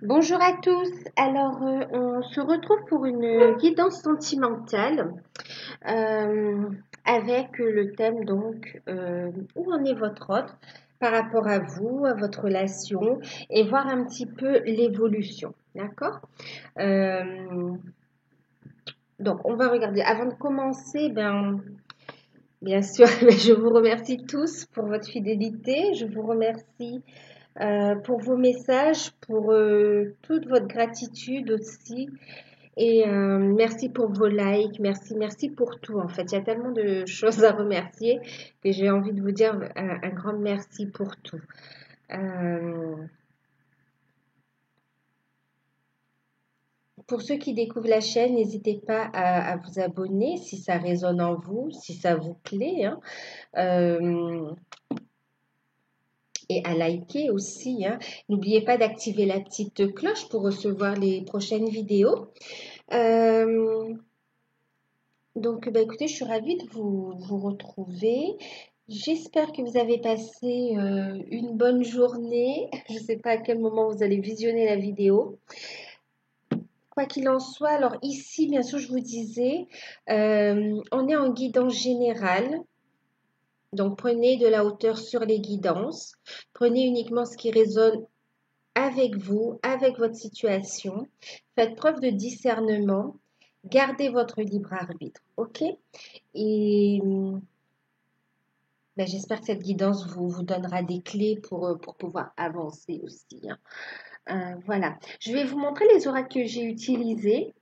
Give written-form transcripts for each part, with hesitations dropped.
Bonjour à tous. Alors, on se retrouve pour une guidance sentimentale euh, avec le thème donc où en est votre autre par rapport à vous, à votre relation et voir un petit peu l'évolution. D'accord? Euh, donc, on va regarder. Avant de commencer, bien sûr, je vous remercie tous pour votre fidélité. Je vous remercie pour vos messages, pour toute votre gratitude aussi. Et merci pour vos likes, merci pour tout en fait. Il y a tellement de choses à remercier que j'ai envie de vous dire un grand merci pour tout. Euh, pour ceux qui découvrent la chaîne, n'hésitez pas à vous abonner si ça résonne en vous, si ça vous plaît, hein. Euh, et à liker aussi, hein. N'oubliez pas d'activer la petite cloche pour recevoir les prochaines vidéos. Euh, Donc, bah, écoutez, je suis ravie de vous retrouver. J'espère que vous avez passé une bonne journée. Je ne sais pas à quel moment vous allez visionner la vidéo. Quoi qu'il en soit, alors ici, bien sûr, je vous disais, on est en guidance générale. Donc, prenez de la hauteur sur les guidances. Prenez uniquement ce qui résonne avec vous, avec votre situation. Faites preuve de discernement. Gardez votre libre arbitre. OK? Et ben, j'espère que cette guidance vous donnera des clés pour pouvoir avancer aussi, hein. Voilà. Je vais vous montrer les oracles que j'ai utilisés.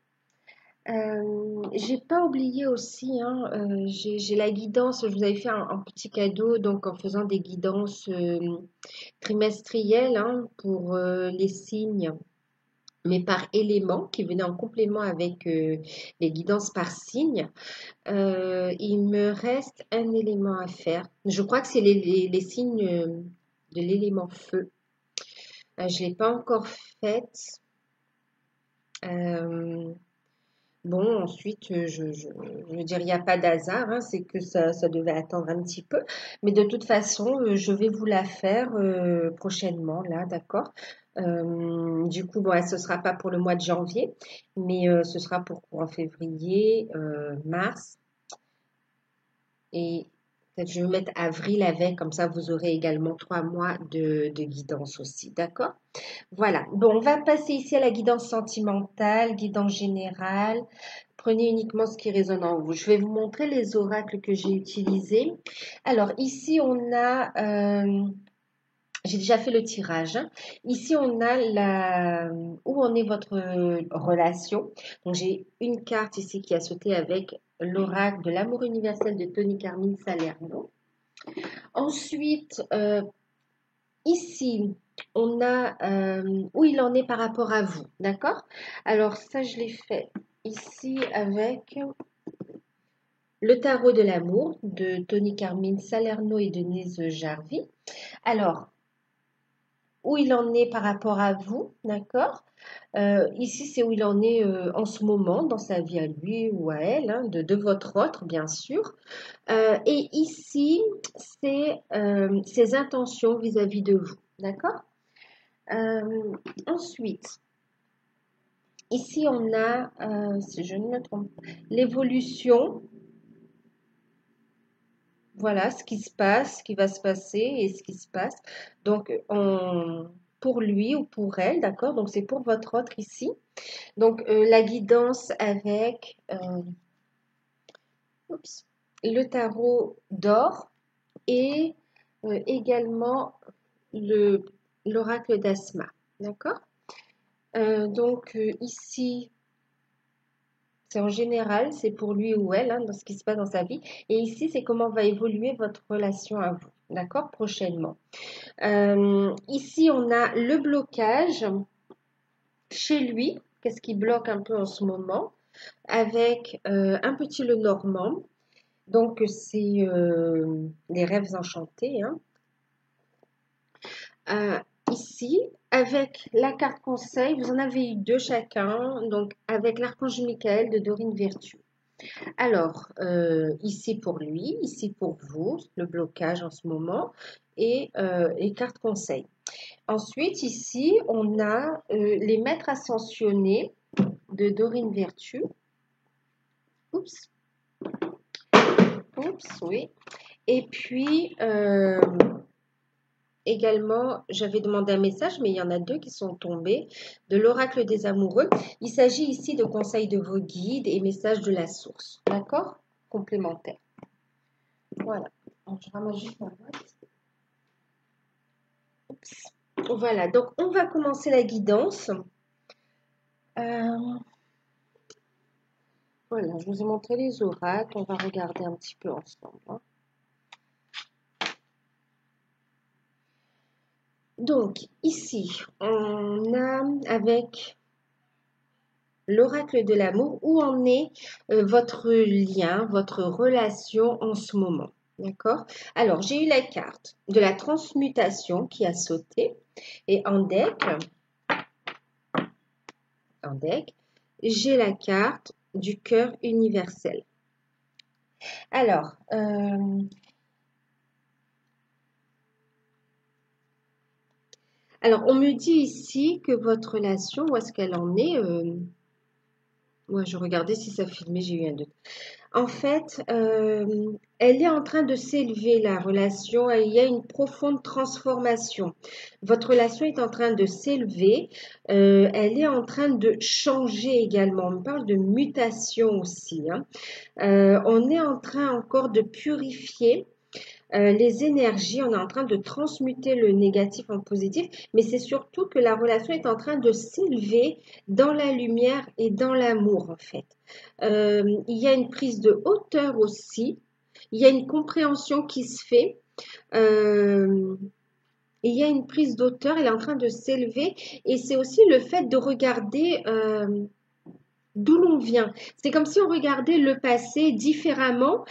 J'ai pas oublié aussi, hein, j'ai la guidance, je vous avais fait un petit cadeau donc en faisant des guidances trimestrielles, hein, pour les signes, mais par élément qui venaient en complément avec les guidances par signe. Il me reste un élément à faire. Je crois que c'est les signes de l'élément feu. Je ne l'ai pas encore faite. Euh, bon, ensuite, je veux dire, il n'y a pas d'hasard, hein, c'est que ça devait attendre un petit peu. Mais de toute façon, je vais vous la faire prochainement, là, d'accord? Du coup, bon, ce ne sera pas pour le mois de janvier, mais ce sera pour courant février, mars. Et peut-être je vais mettre avril avec, comme ça vous aurez également 3 mois de guidance aussi, d'accord? Voilà, bon, on va passer ici à la guidance sentimentale, guidance générale. Prenez uniquement ce qui résonne en vous. Je vais vous montrer les oracles que j'ai utilisés. Alors ici, j'ai déjà fait le tirage, hein. Ici, on a où en est votre relation. Donc, j'ai une carte ici qui a sauté avec l'oracle de l'amour universel de Tony Carmine Salerno. Ensuite, ici, on a où il en est par rapport à vous. D'accord? Alors, ça, je l'ai fait ici avec le tarot de l'amour de Tony Carmine Salerno et Denise Jarvie. Alors, où il en est par rapport à vous, d'accord? Ici, c'est où il en est en ce moment dans sa vie à lui ou à elle, hein, de votre autre, bien sûr. Et ici, c'est ses intentions vis-à-vis de vous, d'accord? Ensuite, ici, on a, si je ne me trompe pas, l'évolution. Voilà ce qui se passe, ce qui va se passer et ce qui se passe. Donc, pour lui ou pour elle, d'accord? Donc, c'est pour votre autre ici. Donc, la guidance avec oups, le tarot d'or et également le, l'oracle d'Asma. D'accord? Donc, ici, c'est en général, c'est pour lui ou elle, hein, dans ce qui se passe dans sa vie. Et ici, c'est comment va évoluer votre relation à vous. D'accord? Prochainement. Ici, on a le blocage chez lui. Qu'est-ce qui bloque un peu en ce moment? Avec un petit le normand. Donc, c'est les rêves enchantés, hein. Euh, Ici, avec la carte conseil, vous en avez eu deux chacun. Donc, avec l'archange Michael de Dorine Virtue. Alors, ici pour lui, ici pour vous, le blocage en ce moment et carte conseil. Ensuite, ici, on a les maîtres ascensionnés de Dorine Virtue. Oups, oups, oui. Et puis, également, j'avais demandé un message, mais il y en a deux qui sont tombés, de l'oracle des amoureux. Il s'agit ici de conseils de vos guides et messages de la source. D'accord? Complémentaires. Voilà. Alors, je ramasse juste ma boîte. Oups. Voilà, donc on va commencer la guidance. Euh, voilà, je vous ai montré les oracles. On va regarder un petit peu ensemble, hein. Donc, ici, on a avec l'oracle de l'amour où en est votre lien, votre relation en ce moment. D'accord? Alors, j'ai eu la carte de la transmutation qui a sauté. Et en deck, j'ai la carte du cœur universel. Alors, on me dit ici que votre relation, où est-ce qu'elle en est Moi, je regardais si ça filmait, j'ai eu un doute. En fait, elle est en train de s'élever, la relation, et il y a une profonde transformation. Votre relation est en train de s'élever, elle est en train de changer également. On parle de mutation aussi, hein. On est en train encore de purifier les énergies, on est en train de transmuter le négatif en positif, mais c'est surtout que la relation est en train de s'élever dans la lumière et dans l'amour en fait. Il y a une prise de hauteur aussi, il y a une compréhension qui se fait. euh, il y a une prise d'auteur, elle est en train de s'élever et c'est aussi le fait de regarder d'où l'on vient. C'est comme si on regardait le passé différemment.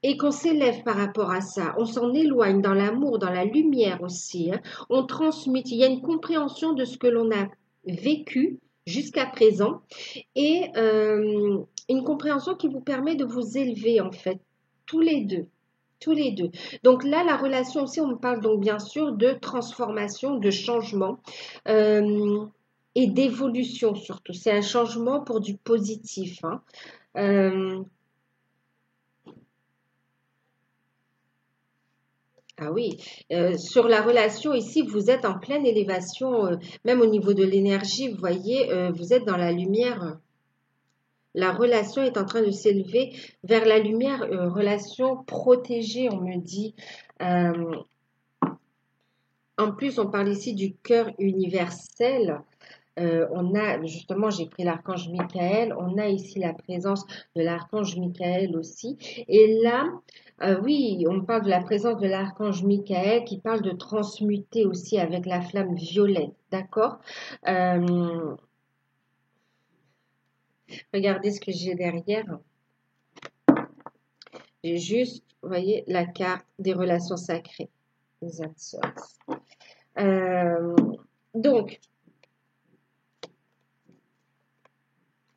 Et qu'on s'élève par rapport à ça, on s'en éloigne dans l'amour, dans la lumière aussi, hein. On transmet, il y a une compréhension de ce que l'on a vécu jusqu'à présent et une compréhension qui vous permet de vous élever en fait, tous les deux. Tous les deux. Donc là, la relation aussi, on me parle donc bien sûr de transformation, de changement et d'évolution surtout. C'est un changement pour du positif, hein. Euh, Ah oui, sur la relation ici, vous êtes en pleine élévation, même au niveau de l'énergie, vous voyez, vous êtes dans la lumière. La relation est en train de s'élever vers la lumière, relation protégée, on me dit. Euh, en plus, on parle ici du cœur universel. On a, justement, j'ai pris l'archange Michael, on a ici la présence de l'archange Michael aussi. Et là, oui, on parle de la présence de l'archange Michael qui parle de transmuter aussi avec la flamme violette, d'accord? Euh, Regardez ce que j'ai derrière. J'ai juste, vous voyez, la carte des relations sacrées, les answers. Euh, donc,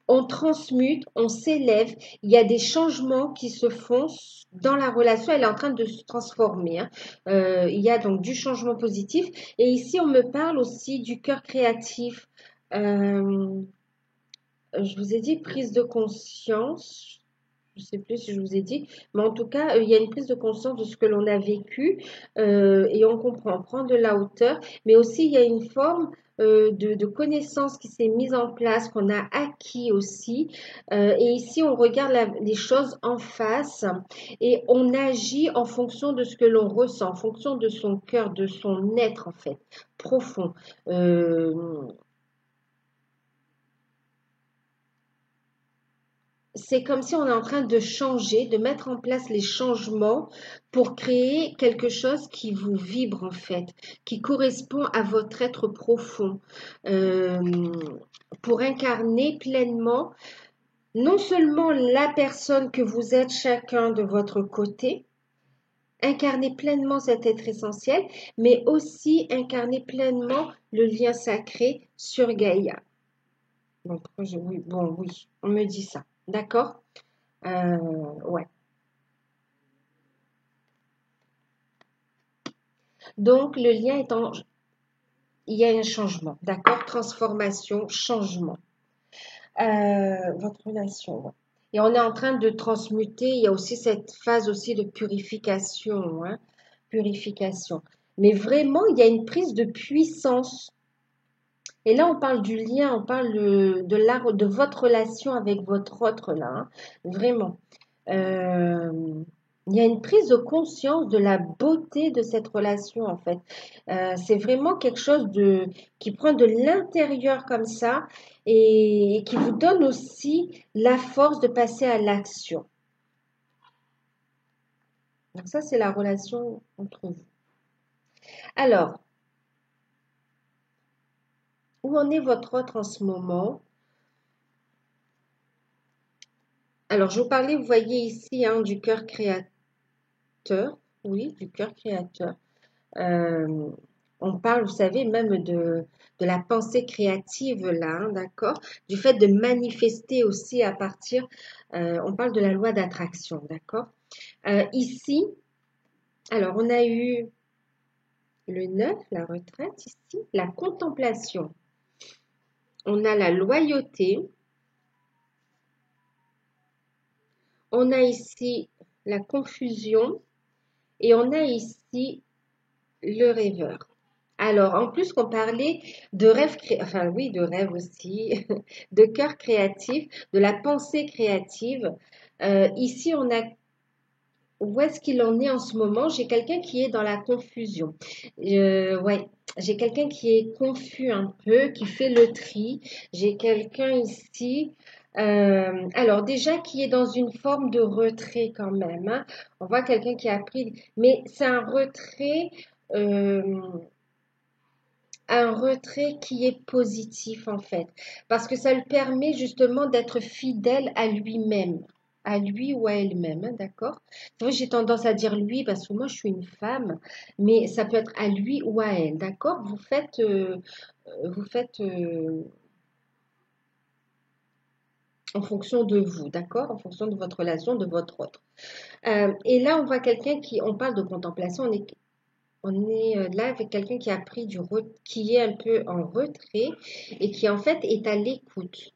on transmute, on s'élève, il y a des changements qui se font dans la relation, elle est en train de se transformer, hein. Il y a donc du changement positif. Et ici, on me parle aussi du cœur créatif. Euh, je vous ai dit prise de conscience. Je ne sais plus si je vous ai dit, mais en tout cas, il y a une prise de conscience de ce que l'on a vécu et on comprend, on prend de la hauteur, mais aussi il y a une forme de connaissance qui s'est mise en place, qu'on a acquis aussi. Et ici, on regarde les choses en face et on agit en fonction de ce que l'on ressent, en fonction de son cœur, de son être en fait, profond. Euh, c'est comme si on est en train de changer, de mettre en place les changements pour créer quelque chose qui vous vibre en fait, qui correspond à votre être profond, euh, pour incarner pleinement non seulement la personne que vous êtes chacun de votre côté, incarner pleinement cet être essentiel, mais aussi incarner pleinement le lien sacré sur Gaïa. Donc, oui, bon, oui, on me dit ça. D'accord? Ouais. Donc, le lien est en... Il y a un changement. D'accord? Transformation, changement. Votre relation, ouais. Et on est en train de transmuter. Il y a aussi cette phase aussi de purification, hein, purification. Mais vraiment, il y a une prise de puissance. Et là, on parle du lien, on parle de votre relation avec votre autre là, hein. Vraiment. Euh, il y a une prise de conscience de la beauté de cette relation en fait. C'est vraiment quelque chose qui prend de l'intérieur comme ça et qui vous donne aussi la force de passer à l'action. Donc ça, c'est la relation entre vous. Alors, où en est votre autre en ce moment? Alors, je vous parlais, vous voyez ici, hein, du cœur créateur. Oui, du cœur créateur. Euh, on parle, vous savez, même de la pensée créative, là, hein, d'accord? Du fait de manifester aussi à partir, on parle de la loi d'attraction, d'accord? Ici, alors on a eu le 9, la retraite, ici, la contemplation. On a la loyauté, on a ici la confusion et on a ici le rêveur. Alors, en plus qu'on parlait de rêve, enfin oui, de rêve aussi, de cœur créatif, de la pensée créative. Ici, on a où est-ce qu'il en est en ce moment? J'ai quelqu'un qui est dans la confusion. Ouais, j'ai quelqu'un qui est confus un peu, qui fait le tri. J'ai quelqu'un ici. Alors déjà qui est dans une forme de retrait quand même, hein. On voit quelqu'un qui a pris, mais c'est euh, un retrait qui est positif en fait, parce que ça lui permet justement d'être fidèle à lui-même, à lui ou à elle-même, hein, d'accord? C'est vrai, j'ai tendance à dire lui parce que moi je suis une femme, mais ça peut être à lui ou à elle, d'accord? Vous faites en fonction de vous, d'accord? En fonction de votre relation, de votre autre. Et là, on voit quelqu'un on parle de contemplation, on est là avec quelqu'un qui a pris qui est un peu en retrait et qui en fait est à l'écoute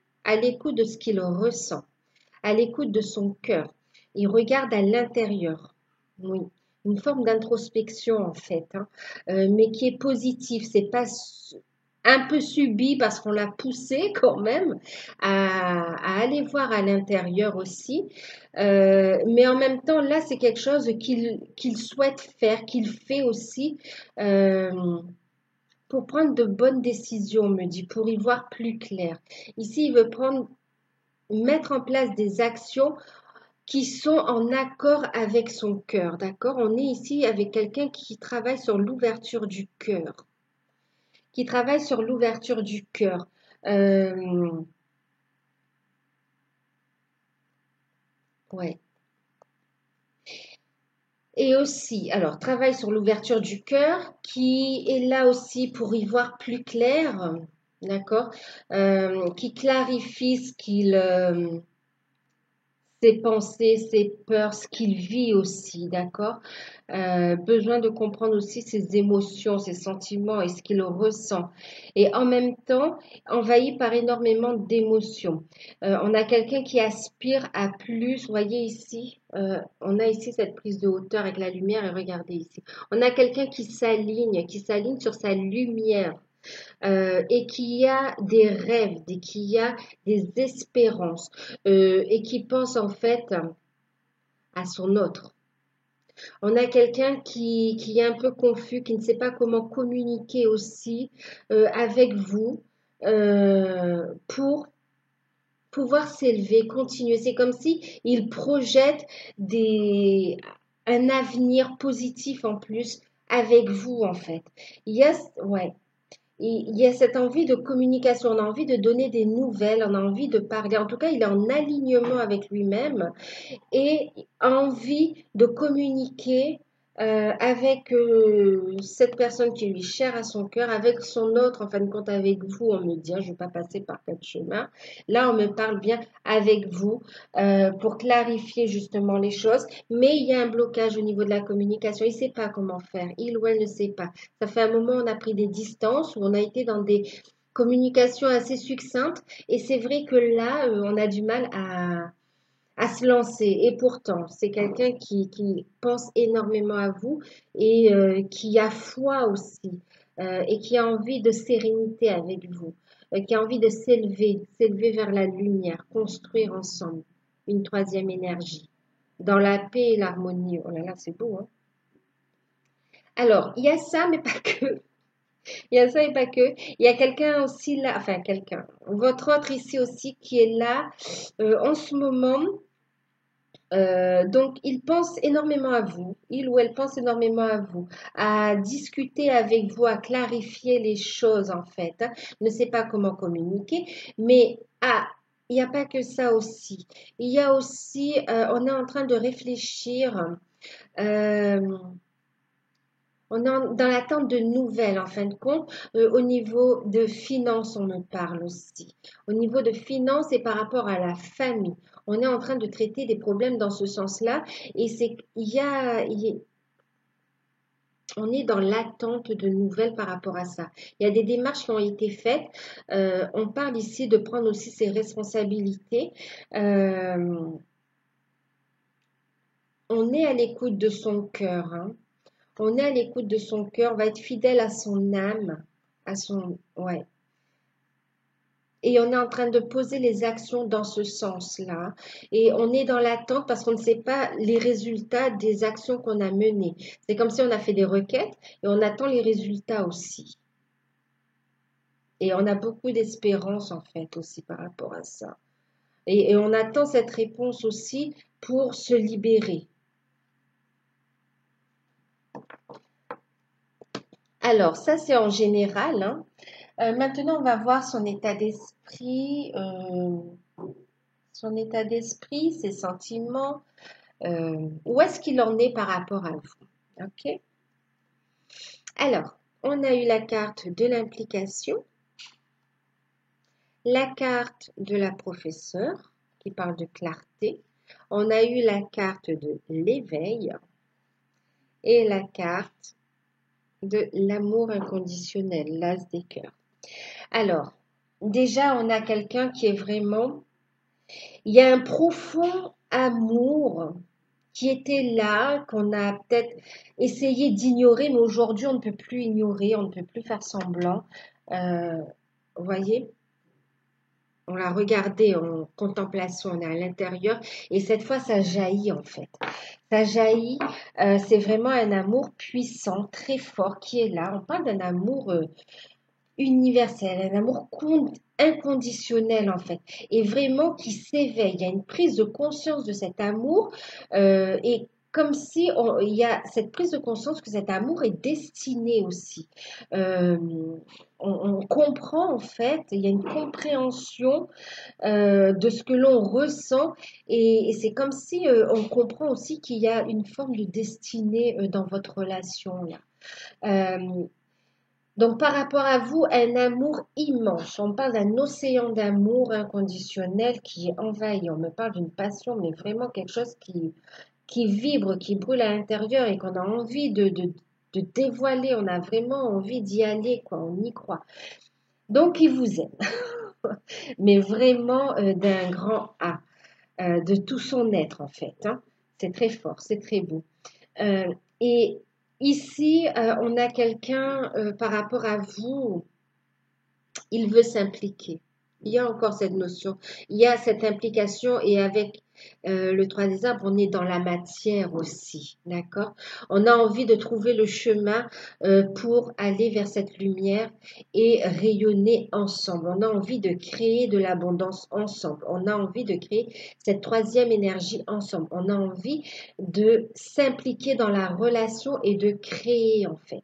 de ce qu'il ressent, à l'écoute de son cœur. Il regarde à l'intérieur. Oui, une forme d'introspection en fait, hein, mais qui est positive. C'est pas un peu subi parce qu'on l'a poussé quand même à aller voir à l'intérieur aussi. Mais en même temps, là, c'est quelque chose qu'il souhaite faire, qu'il fait aussi euh, pour prendre de bonnes décisions, on me dit, pour y voir plus clair. Ici, il veut mettre en place des actions qui sont en accord avec son cœur, d'accord? On est ici avec quelqu'un qui travaille sur l'ouverture du cœur, qui travaille sur l'ouverture du cœur. Euh, ouais. Et aussi, alors, travaille sur l'ouverture du cœur, qui est là aussi pour y voir plus clair, d'accord? Qui clarifie ses pensées, ses peurs, ce qu'il vit aussi, d'accord? Besoin de comprendre aussi ses émotions, ses sentiments et ce qu'il ressent. Et en même temps, envahi par énormément d'émotions. On a quelqu'un qui aspire à plus. Vous voyez ici, on a ici cette prise de hauteur avec la lumière et regardez ici. On a quelqu'un qui s'aligne sur sa lumière. Et qui a des rêves, qui a des espérances, et qui pense en fait à son autre. On a quelqu'un qui est un peu confus, qui ne sait pas comment communiquer aussi avec vous pour pouvoir s'élever, continuer. C'est comme si il projette un avenir positif en plus avec vous en fait. Ouais, il y a cette envie de communication, on a envie de donner des nouvelles, on a envie de parler. En tout cas, il est en alignement avec lui-même et envie de communiquer avec cette personne qui lui est chère à son cœur, avec son autre, en fin de compte avec vous, on me dit, hein, je ne vais pas passer par quatre chemins. Là, on me parle bien avec vous pour clarifier justement les choses, mais il y a un blocage au niveau de la communication. Il ne sait pas comment faire, il ou elle ne sait pas. Ça fait un moment, on a pris des distances, où on a été dans des communications assez succinctes, et c'est vrai que là, on a du mal à se lancer. Et pourtant, c'est quelqu'un qui pense énormément à vous et qui a foi aussi et qui a envie de sérénité avec vous, qui a envie de s'élever vers la lumière, construire ensemble une troisième énergie, dans la paix et l'harmonie. Oh là là, c'est beau, hein? Alors, il y a ça, mais pas que. Il y a ça et pas que. Il y a quelqu'un aussi là, enfin quelqu'un, votre autre ici aussi qui est là en ce moment. Donc, il pense énormément à vous, il ou elle pense énormément à vous, à discuter avec vous, à clarifier les choses en fait, hein. Ne sait pas comment communiquer, mais il n'y a pas que ça aussi. Il y a aussi, on est en train de réfléchir, euh, on est dans l'attente de nouvelles en fin de compte. Au niveau de finances, on me parle aussi. Au niveau de finances et par rapport à la famille, on est en train de traiter des problèmes dans ce sens-là. Et c'est, on est dans l'attente de nouvelles par rapport à ça. Il y a des démarches qui ont été faites. On parle ici de prendre aussi ses responsabilités. Euh, on est à l'écoute de son cœur, hein. On est à l'écoute de son cœur, on va être fidèle à son âme, à son, ouais. Et on est en train de poser les actions dans ce sens-là. Et on est dans l'attente parce qu'on ne sait pas les résultats des actions qu'on a menées. C'est comme si on a fait des requêtes et on attend les résultats aussi. Et on a beaucoup d'espérance en fait aussi par rapport à ça. Et on attend cette réponse aussi pour se libérer. Alors, ça c'est en général, hein. Maintenant, on va voir son état d'esprit, ses sentiments, où est-ce qu'il en est par rapport à vous. OK? Alors, on a eu la carte de l'implication, la carte de la professeure qui parle de clarté, on a eu la carte de l'éveil et la carte de l'amour inconditionnel, l'as des cœurs. Alors, déjà, on a quelqu'un qui est vraiment. Il y a un profond amour qui était là, qu'on a peut-être essayé d'ignorer, mais aujourd'hui, on ne peut plus ignorer, on ne peut plus faire semblant. Euh, vous voyez, on l'a regardé en contemplation, on est à l'intérieur, et cette fois, ça jaillit en fait. Ça jaillit, c'est vraiment un amour puissant, très fort, qui est là. On parle d'un amour universel, un amour inconditionnel en fait, et vraiment qui s'éveille. Il y a une prise de conscience de cet amour et comme si il y a cette prise de conscience que cet amour est destiné aussi. Euh, on comprend en fait, il y a une compréhension de ce que l'on ressent et c'est comme si on comprend aussi qu'il y a une forme de destinée dans votre relation là. Euh, donc, par rapport à vous, un amour immense. On parle d'un océan d'amour inconditionnel qui est envahi. On me parle d'une passion, mais vraiment quelque chose qui vibre, qui brûle à l'intérieur et qu'on a envie de dévoiler. On a vraiment envie d'y aller, quoi. On y croit. Donc, il vous aime, mais vraiment d'un grand A, de tout son être, en fait, hein. C'est très fort, c'est très beau. Et ici, on a quelqu'un par rapport à vous, il veut s'impliquer. Il y a encore cette notion, il y a cette implication et avec le 3 des arbres, on est dans la matière aussi, d'accord? On a envie de trouver le chemin pour aller vers cette lumière et rayonner ensemble. On a envie de créer de l'abondance ensemble. On a envie de créer cette troisième énergie ensemble. On a envie de s'impliquer dans la relation et de créer en fait.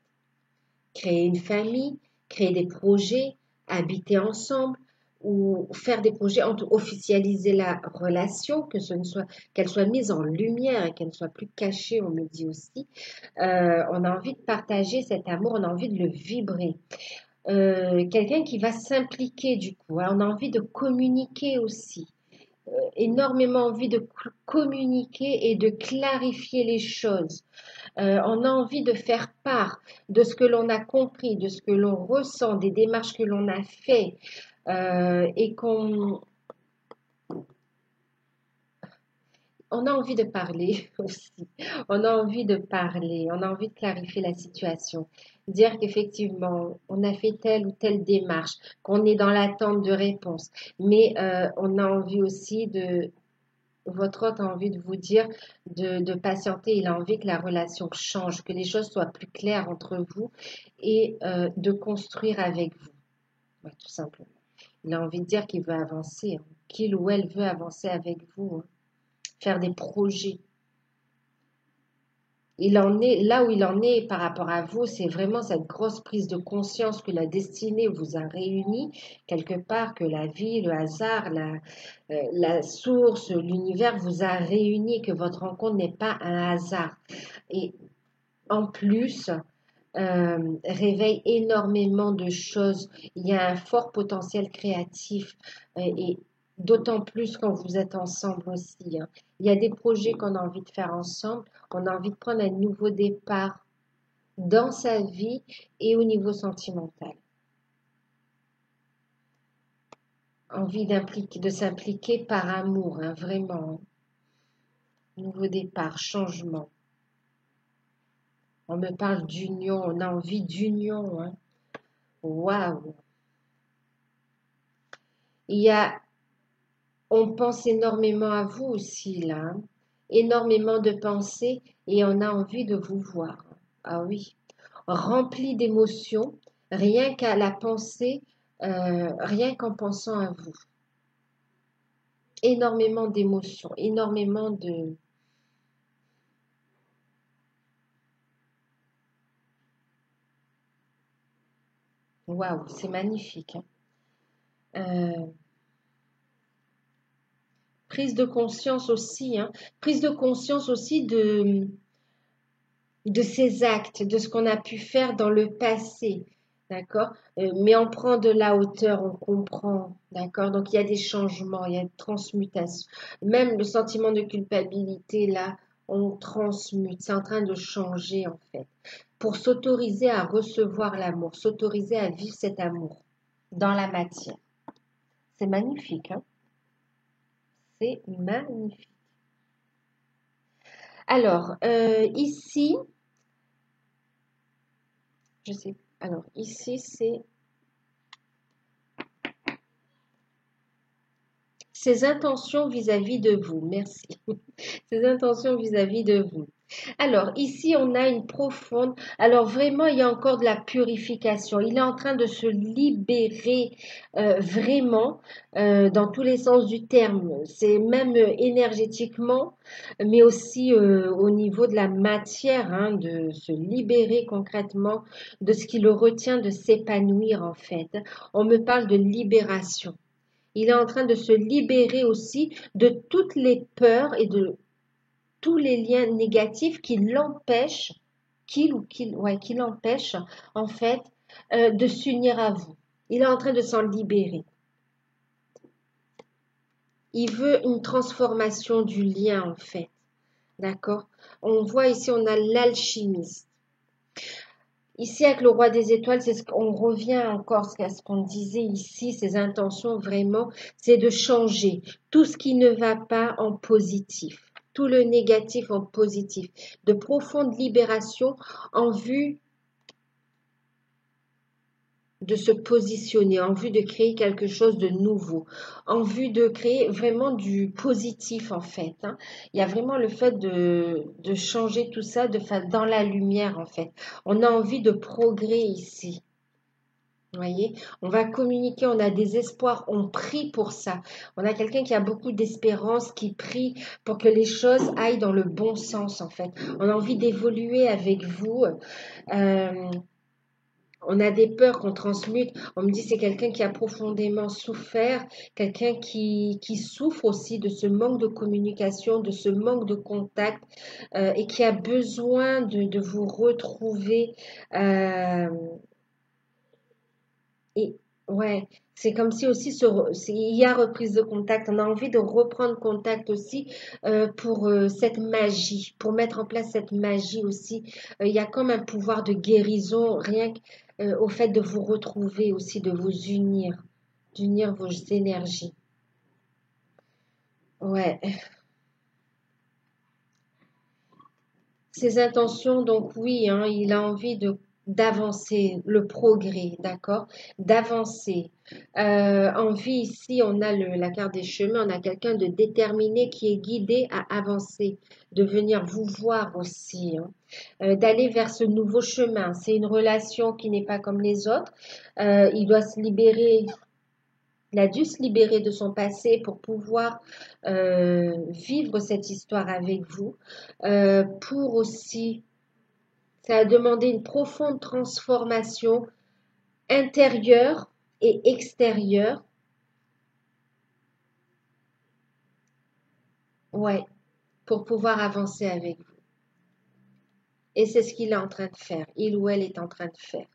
Créer une famille, créer des projets, habiter ensemble, ou faire des projets, officialiser la relation, que ce ne soit qu'elle soit mise en lumière et qu'elle ne soit plus cachée, on me dit aussi. On a envie de partager cet amour, on a envie de le vibrer. Quelqu'un qui va s'impliquer du coup, hein. On a envie de communiquer aussi, énormément envie de communiquer et de clarifier les choses. On a envie de faire part de ce que l'on a compris, de ce que l'on ressent, des démarches que l'on a fait, et on a envie de parler aussi. On a envie de parler, on a envie de clarifier la situation. Dire qu'effectivement, on a fait telle ou telle démarche, qu'on est dans l'attente de réponse. Mais on a envie aussi votre hôte a envie de vous dire de patienter. Il a envie que la relation change, que les choses soient plus claires entre vous et de construire avec vous. Ouais, tout simplement. Il a envie de dire qu'il veut avancer, hein, qu'il ou elle veut avancer avec vous, hein, faire des projets. Il en est là où il en est par rapport à vous, c'est vraiment cette grosse prise de conscience que la destinée vous a réunis, quelque part, que la vie, le hasard, la source, l'univers vous a réunis, que votre rencontre n'est pas un hasard. Et en plus, réveille énormément de choses. Il y a un fort potentiel créatif, et d'autant plus quand vous êtes ensemble aussi, hein. Il y a des projets qu'on a envie de faire ensemble. On a envie de prendre un nouveau départ dans sa vie et au niveau sentimental. Envie de s'impliquer par amour, hein, vraiment, hein. Nouveau départ, changement. On me parle d'union, on a envie d'union, hein. Waouh! Il y a On pense énormément à vous aussi, là, hein. Énormément de pensées et on a envie de vous voir. Ah oui, rempli d'émotions, rien qu'à la pensée, rien qu'en pensant à vous. Énormément d'émotions, énormément de... Waouh, c'est magnifique, hein. Euh, Prise de conscience aussi, hein. Prise de conscience aussi de ses actes, de ce qu'on a pu faire dans le passé, d'accord? Mais on prend de la hauteur, on comprend, d'accord? Donc il y a des changements, il y a une transmutation. Même le sentiment de culpabilité, là, on transmute, c'est en train de changer en fait. Pour s'autoriser à recevoir l'amour, s'autoriser à vivre cet amour dans la matière. C'est magnifique, hein? C'est magnifique. Alors, ici, je sais, alors ici, c'est ses intentions vis-à-vis de vous. Merci. Ses intentions vis-à-vis de vous. Alors, ici, on a une profonde... Alors, vraiment, il y a encore de la purification. Il est en train de se libérer, vraiment, dans tous les sens du terme. C'est même énergétiquement, mais aussi au niveau de la matière, hein, de se libérer concrètement de ce qui le retient de s'épanouir, en fait. On me parle de libération. Il est en train de se libérer aussi de toutes les peurs et de tous les liens négatifs qui l'empêchent, qui l'empêchent en fait, de s'unir à vous. Il est en train de s'en libérer. Il veut une transformation du lien en fait. D'accord? On voit ici, on a l'alchimiste. Ici, avec le roi des étoiles, c'est ce qu'on revient encore à ce qu'on disait ici, ses intentions vraiment, c'est de changer tout ce qui ne va pas en positif, tout le négatif en positif, de profonde libération en vue de se positionner, en vue de créer quelque chose de nouveau, en vue de créer vraiment du positif en fait, hein. Il y a vraiment le fait de changer tout ça dans la lumière en fait. On a envie de progrès ici. Vous voyez, on va communiquer, on a des espoirs, on prie pour ça. On a quelqu'un qui a beaucoup d'espérance, qui prie pour que les choses aillent dans le bon sens en fait. On a envie d'évoluer avec vous. Euh, On a des peurs qu'on transmute. On me dit c'est quelqu'un qui a profondément souffert, quelqu'un qui souffre aussi de ce manque de communication, de ce manque de contact et qui a besoin de vous retrouver. euh, et ouais, c'est comme si aussi il y a reprise de contact. On a envie de reprendre contact aussi pour cette magie, pour mettre en place cette magie aussi. Il y a comme un pouvoir de guérison, rien qu'au fait de vous retrouver aussi, de vous unir, d'unir vos énergies. Ouais. Ses intentions, donc oui, hein, il a envie de d'avancer, le progrès, d'accord? D'avancer. Envie ici, on a la carte des chemins, on a quelqu'un de déterminé qui est guidé à avancer, de venir vous voir aussi, hein, d'aller vers ce nouveau chemin. C'est une relation qui n'est pas comme les autres. Il doit se libérer. Il a dû se libérer de son passé pour pouvoir vivre cette histoire avec vous. Pour aussi, ça a demandé une profonde transformation intérieure et extérieure. Ouais, pour pouvoir avancer avec vous. Et c'est ce qu'il est en train de faire. Il ou elle est en train de faire.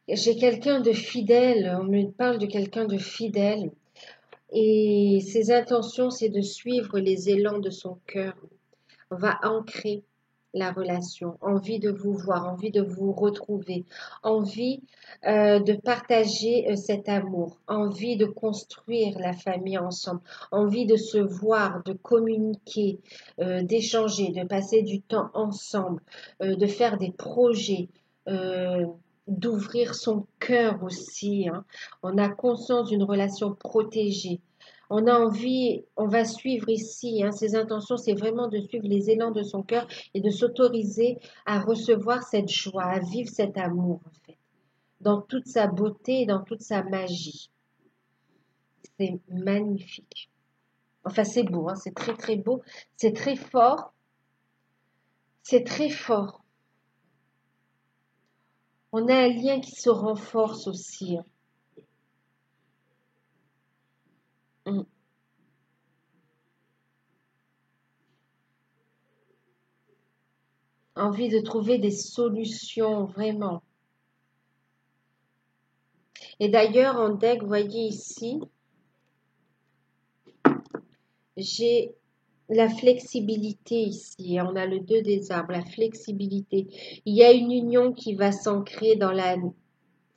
J'ai quelqu'un de fidèle. On me parle de quelqu'un de fidèle. Et ses intentions, c'est de suivre les élans de son cœur. On va ancrer la relation, envie de vous voir, envie de vous retrouver, envie de partager cet amour, envie de construire la famille ensemble, envie de se voir, de communiquer, d'échanger, de passer du temps ensemble, de faire des projets. euh, d'ouvrir son cœur aussi, hein. On a conscience d'une relation protégée. On a envie, on va suivre ici, hein, ses intentions, c'est vraiment de suivre les élans de son cœur et de s'autoriser à recevoir cette joie, à vivre cet amour, en fait, dans toute sa beauté et dans toute sa magie. C'est magnifique. Enfin, c'est beau, hein, c'est très très beau, c'est très fort, c'est très fort. On a un lien qui se renforce aussi, hein. Mm. Envie de trouver des solutions, vraiment. Et d'ailleurs, en deck, vous voyez ici, j'ai la flexibilité ici. On a le 2 des arbres, la flexibilité. Il y a une union qui va s'ancrer dans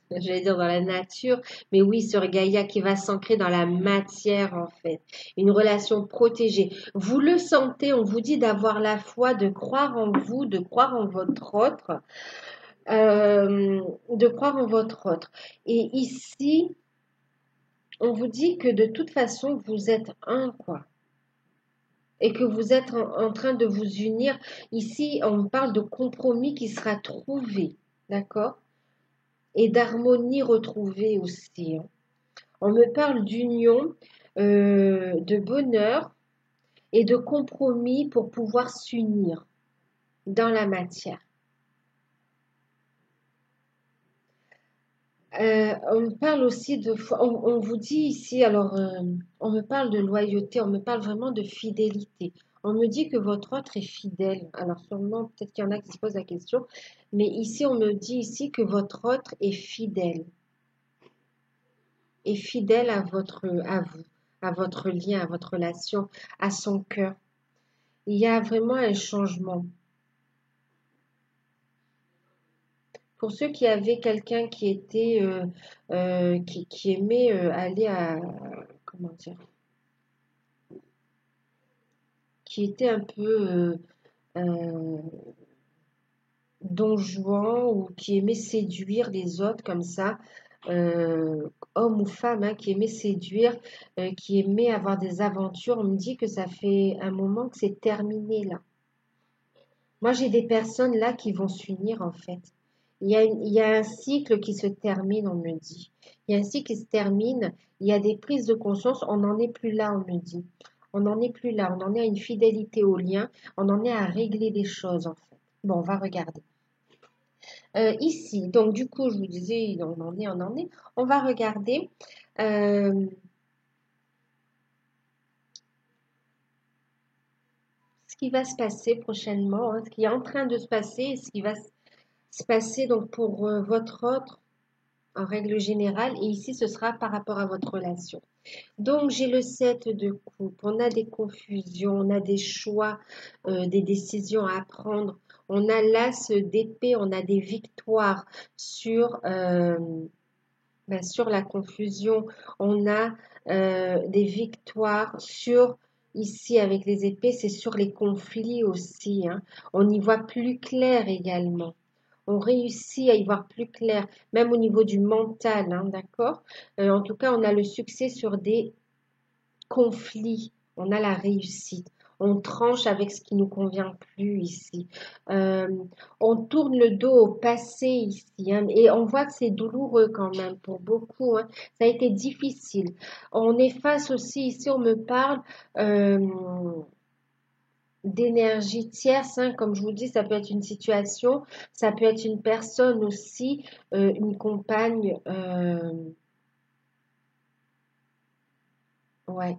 j'allais dire dans la nature, mais oui, sur Gaïa qui va s'ancrer dans la matière en fait. Une relation protégée. Vous le sentez, on vous dit d'avoir la foi, de croire en vous, de croire en votre autre, de croire en votre autre. Et ici, on vous dit que de toute façon, vous êtes un, quoi. Et que vous êtes en train de vous unir. Ici, on parle de compromis qui sera trouvé, d'accord? Et d'harmonie retrouvée aussi, hein. On me parle d'union, de bonheur et de compromis pour pouvoir s'unir dans la matière. On me parle aussi on vous dit ici, alors on me parle de loyauté, on me parle vraiment de fidélité. On me dit que votre autre est fidèle. Alors sûrement, peut-être qu'il y en a qui se posent la question, mais ici, on me dit ici que votre autre est fidèle à vous, à votre lien, à votre relation, à son cœur. Il y a vraiment un changement. Pour ceux qui avaient quelqu'un qui était, qui aimait aller comment dire, qui était un peu euh, don Juan ou qui aimait séduire les autres comme ça, homme ou femme, hein, qui aimait séduire, qui aimait avoir des aventures, on me dit que ça fait un moment que c'est terminé là. Moi, j'ai des personnes là qui vont s'unir en fait. Il y a un cycle qui se termine, on me dit. Il y a un cycle qui se termine, il y a des prises de conscience, on n'en est plus là, on me dit. On n'en est plus là, on en est à une fidélité au lien, on en est à régler des choses en fait. Bon, on va regarder. Ici, donc du coup, je vous disais, on en est, on en est. On va regarder euh, ce qui va se passer prochainement, hein, ce qui est en train de se passer, et ce qui va se passer donc pour votre autre en règle générale. Et ici, ce sera par rapport à votre relation. Donc, j'ai le 7 de coupe. On a des confusions, on a des choix, des décisions à prendre. On a l'as d'épée, on a des victoires sur, sur la confusion. On a des victoires sur, ici avec les épées, c'est sur les conflits aussi, hein. On y voit plus clair également. On réussit à y voir plus clair, même au niveau du mental, hein, d'accord? En tout cas, on a le succès sur des conflit, on a la réussite. On tranche avec ce qui nous convient plus ici. Euh, on tourne le dos au passé ici, hein, et on voit que c'est douloureux quand même pour beaucoup, hein. Ça a été difficile. On est face aussi, ici on me parle euh, d'énergie tierce, hein, comme je vous dis, ça peut être une situation, ça peut être une personne aussi, une compagne, ouais.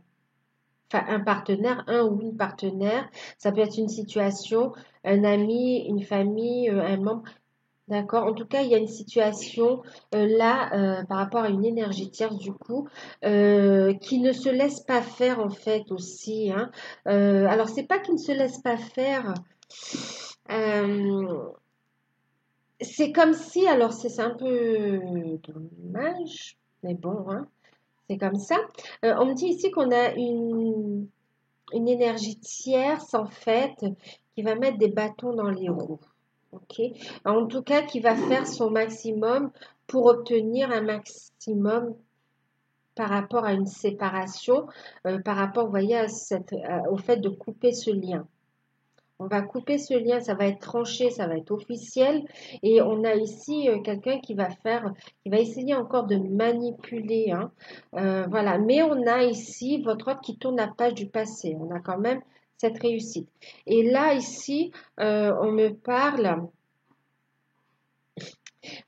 Enfin, un partenaire, un ou une partenaire, ça peut être une situation, un ami, une famille, un membre, d'accord? En tout cas, il y a une situation là par rapport à une énergie tierce du coup qui ne se laisse pas faire en fait aussi, hein. Alors c'est pas qu'il ne se laisse pas faire, euh, c'est comme si, alors c'est un peu dommage, mais bon, hein, c'est comme ça. On me dit ici qu'on a une énergie tierce en fait qui va mettre des bâtons dans les roues. Ok. En tout cas, qui va faire son maximum pour obtenir un maximum par rapport à une séparation, par rapport, vous voyez, au fait de couper ce lien. On va couper ce lien, ça va être tranché, ça va être officiel. Et on a ici quelqu'un qui va essayer encore de manipuler, hein. Voilà. Mais on a ici votre autre qui tourne la page du passé. On a quand même cette réussite. Et là, ici, on me parle,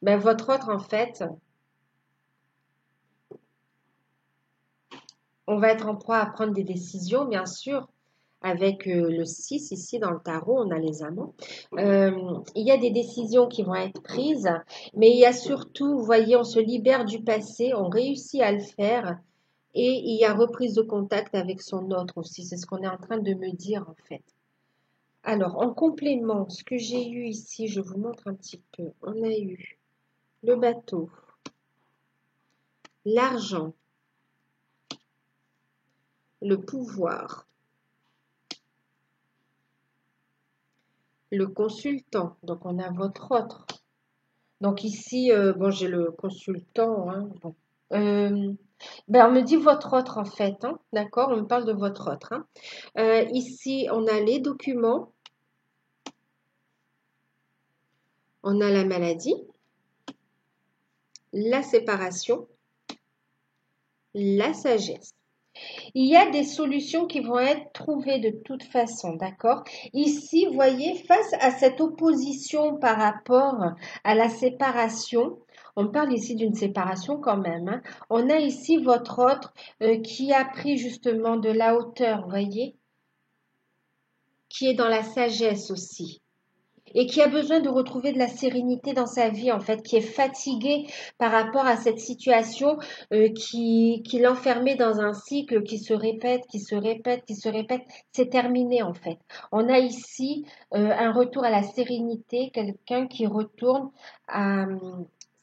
ben, votre autre, en fait, on va être en proie à prendre des décisions, bien sûr. Avec le 6 ici dans le tarot, on a les amants. Il y a des décisions qui vont être prises, mais il y a surtout, vous voyez, on se libère du passé, on réussit à le faire et il y a reprise de contact avec son autre aussi. C'est ce qu'on est en train de me dire en fait. Alors, en complément, ce que j'ai eu ici, je vous montre un petit peu. On a eu le bateau, l'argent, le pouvoir, le consultant. Donc, on a votre autre. Donc ici, bon, j'ai le consultant, hein, bon. Ben, on me dit votre autre en fait, hein, d'accord? On me parle de votre autre, hein. Ici, on a les documents, on a la maladie, la séparation, la sagesse. Il y a des solutions qui vont être trouvées de toute façon, d'accord? Ici, vous voyez, face à cette opposition par rapport à la séparation, on parle ici d'une séparation quand même, hein. On a ici votre autre qui a pris justement de la hauteur, vous voyez, qui est dans la sagesse aussi et qui a besoin de retrouver de la sérénité dans sa vie, en fait, qui est fatigué par rapport à cette situation qui l'enfermait dans un cycle qui se répète, qui se répète, qui se répète. C'est terminé, en fait. On a ici un retour à la sérénité, quelqu'un qui retourne à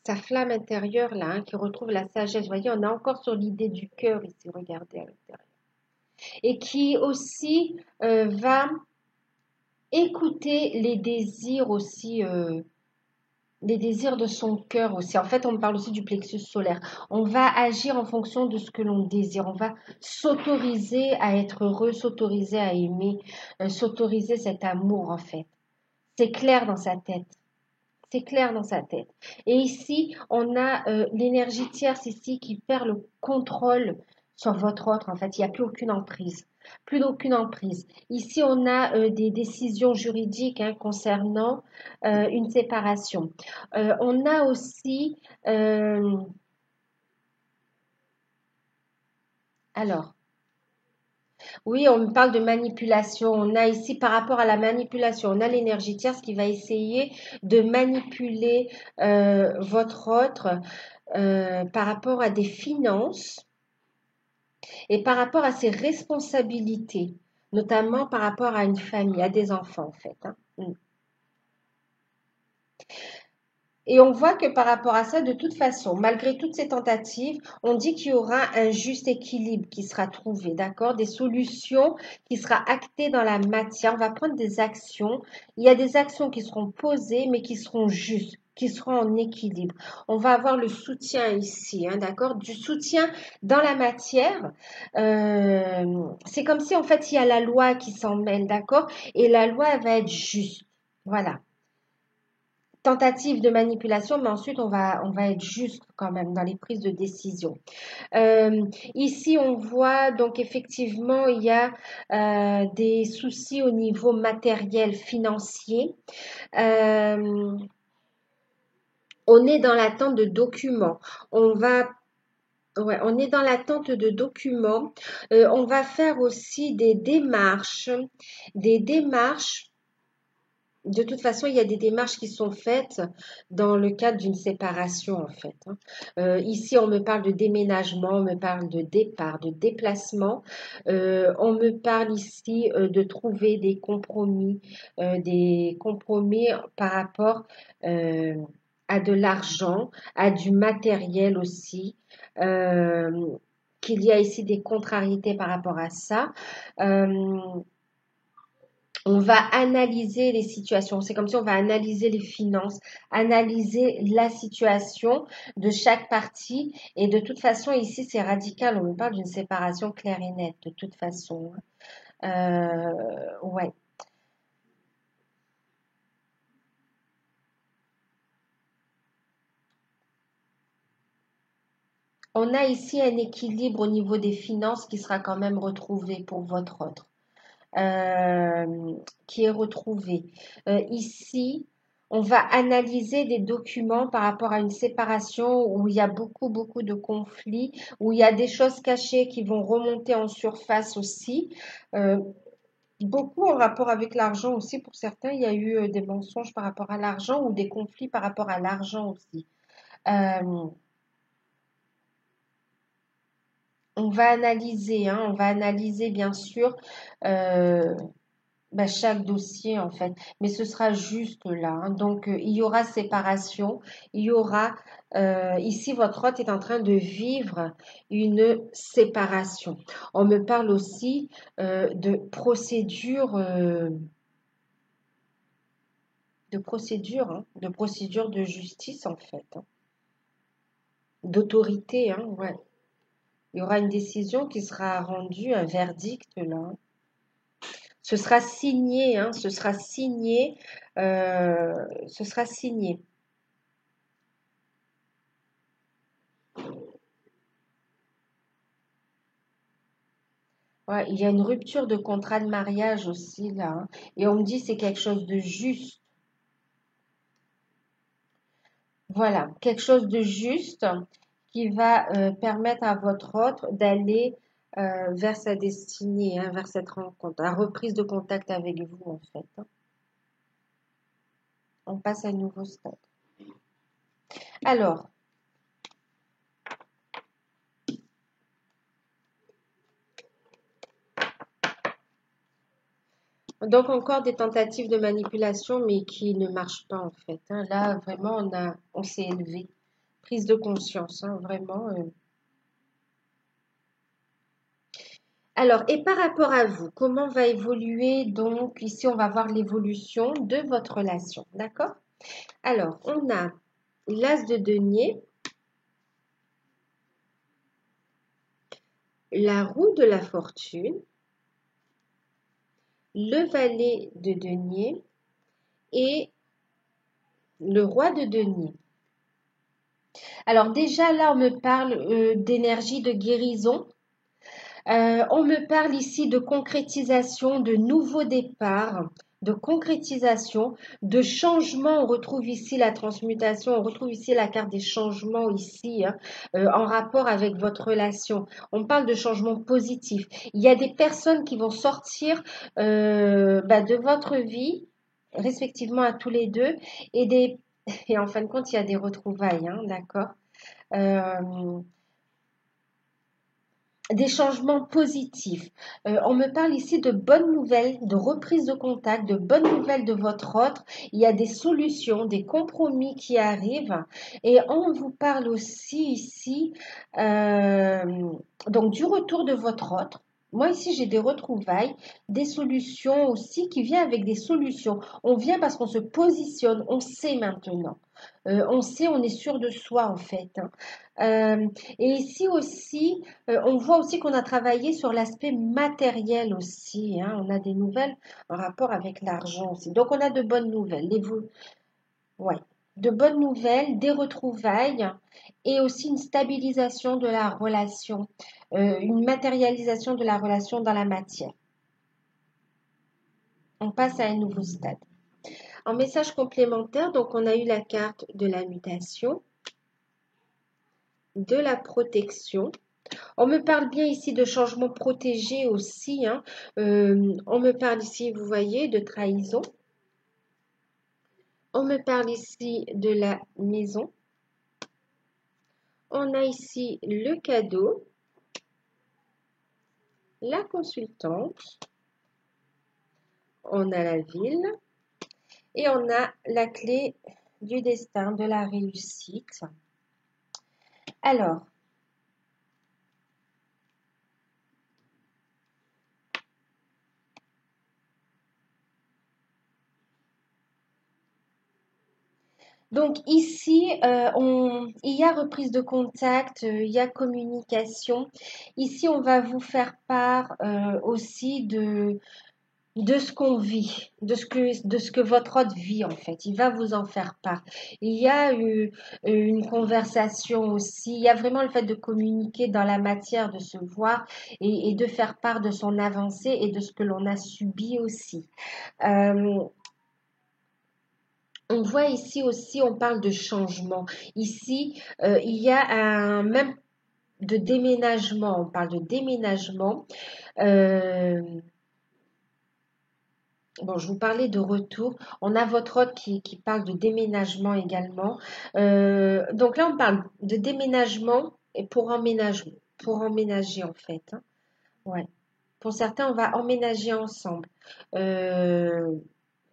sa flamme intérieure, là, hein, qui retrouve la sagesse. Vous voyez, on est encore sur l'idée du cœur ici, regardez à l'intérieur. Et qui aussi va écouter les désirs aussi, les désirs de son cœur aussi. En fait, on me parle aussi du plexus solaire. On va agir en fonction de ce que l'on désire. On va s'autoriser à être heureux, s'autoriser à aimer, s'autoriser cet amour en fait. C'est clair dans sa tête. C'est clair dans sa tête. Et ici, on a l'énergie tierce ici qui perd le contrôle sur votre autre, en fait. Il n'y a plus aucune emprise. Plus d'aucune emprise. Ici, on a des décisions juridiques hein, concernant une séparation. On a aussi, alors, oui, on me parle de manipulation. On a ici, par rapport à la manipulation, on a l'énergie tierce qui va essayer de manipuler votre autre par rapport à des finances et par rapport à ses responsabilités, notamment par rapport à une famille, à des enfants en fait. Hein. Mm. Et on voit que par rapport à ça, de toute façon, malgré toutes ces tentatives, on dit qu'il y aura un juste équilibre qui sera trouvé, d'accord? Des solutions qui sera actées dans la matière. On va prendre des actions. Il y a des actions qui seront posées, mais qui seront justes, qui seront en équilibre. On va avoir le soutien ici, hein, d'accord? Du soutien dans la matière. C'est comme si, en fait, il y a la loi qui s'en mêle, d'accord? Et la loi, elle va être juste. Voilà, tentative de manipulation, mais ensuite on va être juste quand même dans les prises de décision. Ici, on voit donc effectivement il y a des soucis au niveau matériel, financier. Euh, on est dans l'attente de documents. On va Ouais, on est dans l'attente de documents. On va faire aussi des démarches. De toute façon, il y a des démarches qui sont faites dans le cadre d'une séparation, en fait. Hein. Ici, on me parle de déménagement, on me parle de départ, de déplacement. On me parle ici de trouver des compromis par rapport euh, à de l'argent, à du matériel aussi. Euh, qu'il y a ici des contrariétés par rapport à ça. Euh, on va analyser les situations. C'est comme si on va analyser les finances, analyser la situation de chaque partie. Et de toute façon, ici, c'est radical. On me parle d'une séparation claire et nette, de toute façon. Ouais. On a ici un équilibre au niveau des finances qui sera quand même retrouvé pour votre autre. Qui est retrouvé. Ici, on va analyser des documents par rapport à une séparation où il y a beaucoup, beaucoup de conflits, où il y a des choses cachées qui vont remonter en surface aussi. Euh, Beaucoup en rapport avec l'argent aussi. Pour certains, il y a eu des mensonges par rapport à l'argent ou des conflits par rapport à l'argent aussi. Euh, on va analyser bien sûr euh, bah, chaque dossier en fait, mais ce sera juste là. Hein. Donc il y aura séparation, il y aura ici votre hôte est en train de vivre une séparation. On me parle aussi de procédure de justice en fait, hein. D'autorité, hein, ouais. Il y aura une décision qui sera rendue, un verdict là. Hein. Ce sera signé, hein, ce sera signé. Ouais, il y a une rupture de contrat de mariage aussi là, hein. Et on me dit c'est quelque chose de juste. Voilà, quelque chose de juste qui va permettre à votre autre d'aller vers sa destinée, hein, vers cette rencontre, la reprise de contact avec vous en fait. Hein. On passe à un nouveau stade. Alors, donc encore des tentatives de manipulation, mais qui ne marchent pas en fait. Hein. Là, vraiment, on s'est élevé. Prise de conscience, hein, vraiment. Alors, et par rapport à vous, comment va évoluer donc, ici on va voir l'évolution de votre relation, d'accord? Alors, on a l'as de denier, la roue de la fortune, le valet de denier et le roi de denier. Alors déjà là, on me parle d'énergie de guérison, On me parle ici de concrétisation, de nouveaux départs, de concrétisation, de changement. On retrouve ici la transmutation, on retrouve ici la carte des changements ici, hein, en rapport avec votre relation. On parle de changements positifs. Il y a des personnes qui vont sortir de votre vie, respectivement à tous les deux, et et en fin de compte, il y a des retrouvailles, hein, d'accord? Euh, des changements positifs. On me parle ici de bonnes nouvelles, de reprise de contact, de bonnes nouvelles de votre autre. Il y a des solutions, des compromis qui arrivent. Et on vous parle aussi ici euh, donc du retour de votre autre. Moi ici j'ai des retrouvailles, des solutions aussi qui viennent avec des solutions. On vient parce qu'on se positionne, on sait maintenant. On sait, on est sûr de soi en fait, hein. Et ici aussi, on voit aussi qu'on a travaillé sur l'aspect matériel aussi, hein. On a des nouvelles en rapport avec l'argent aussi. Donc, on a de bonnes nouvelles. Ouais, de bonnes nouvelles, des retrouvailles et aussi une stabilisation de la relation, une matérialisation de la relation dans la matière. On passe à un nouveau stade. En message complémentaire, donc on a eu la carte de la mutation, de la protection. On me parle bien ici de changement protégé aussi, hein. On me parle ici, vous voyez, de trahison. On me parle ici de la maison. On a ici le cadeau, la consultante. On a la ville et on a la clé du destin, de la réussite. Alors, donc ici, il y a reprise de contact, il y a communication. Ici, on va vous faire part aussi de ce qu'on vit, de ce que votre hôte vit en fait. Il va vous en faire part. Il y a eu une conversation aussi. Il y a vraiment le fait de communiquer dans la matière, de se voir et de faire part de son avancée et de ce que l'on a subi aussi. Euh, on voit ici aussi, on parle de changement. Ici, il y a un même de déménagement. On parle de déménagement. Euh, Bon, je vous parlais de retour. On a votre hôte qui parle de déménagement également. Donc là, on parle de déménagement et pour emménager en fait, hein. Ouais. Pour certains, on va emménager ensemble. Euh,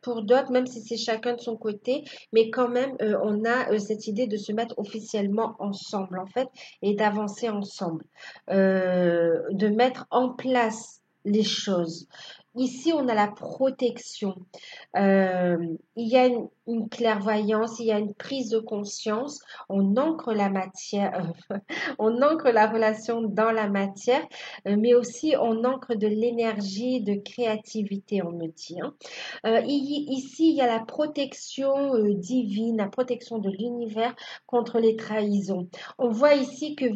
pour d'autres, même si c'est chacun de son côté, mais quand même, on a cette idée de se mettre officiellement ensemble, en fait, et d'avancer ensemble, de mettre en place les choses. Ici, on a la protection. Il y a une clairvoyance, il y a une prise de conscience. On ancre la matière, on ancre la relation dans la matière, mais aussi on ancre de l'énergie, de créativité, on me dit, hein. Ici, il y a la protection divine, la protection de l'univers contre les trahisons. On voit ici que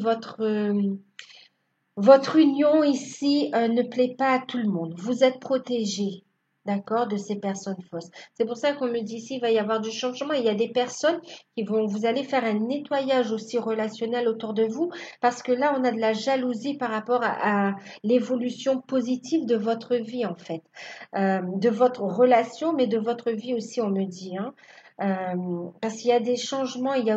votre union ici ne plaît pas à tout le monde. Vous êtes protégé, d'accord, de ces personnes fausses. C'est pour ça qu'on me dit ici, il va y avoir du changement. Il y a des personnes vous allez faire un nettoyage aussi relationnel autour de vous, parce que là, on a de la jalousie par rapport à l'évolution positive de votre vie, en fait. De votre relation, mais de votre vie aussi, on me dit, hein. Parce qu'il y a des changements, il y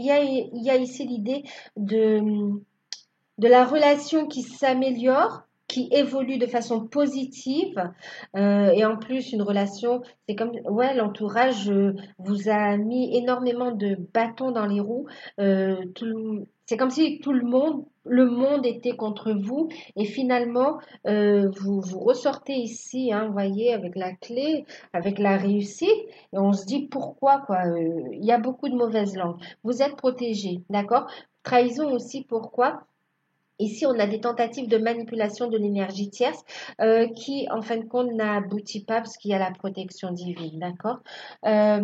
a ici l'idée de la relation qui s'améliore, qui évolue de façon positive. Et en plus, une relation, c'est comme, ouais, l'entourage vous a mis énormément de bâtons dans les roues. C'est comme si le monde était contre vous. Et finalement, vous ressortez ici, hein, vous voyez, avec la clé, avec la réussite. Et on se dit pourquoi, quoi. Il y a beaucoup de mauvaises langues. Vous êtes protégé, d'accord? Trahison aussi, pourquoi? Ici, on a des tentatives de manipulation de l'énergie tierce qui, en fin de compte, n'aboutit pas parce qu'il y a la protection divine, d'accord? Euh,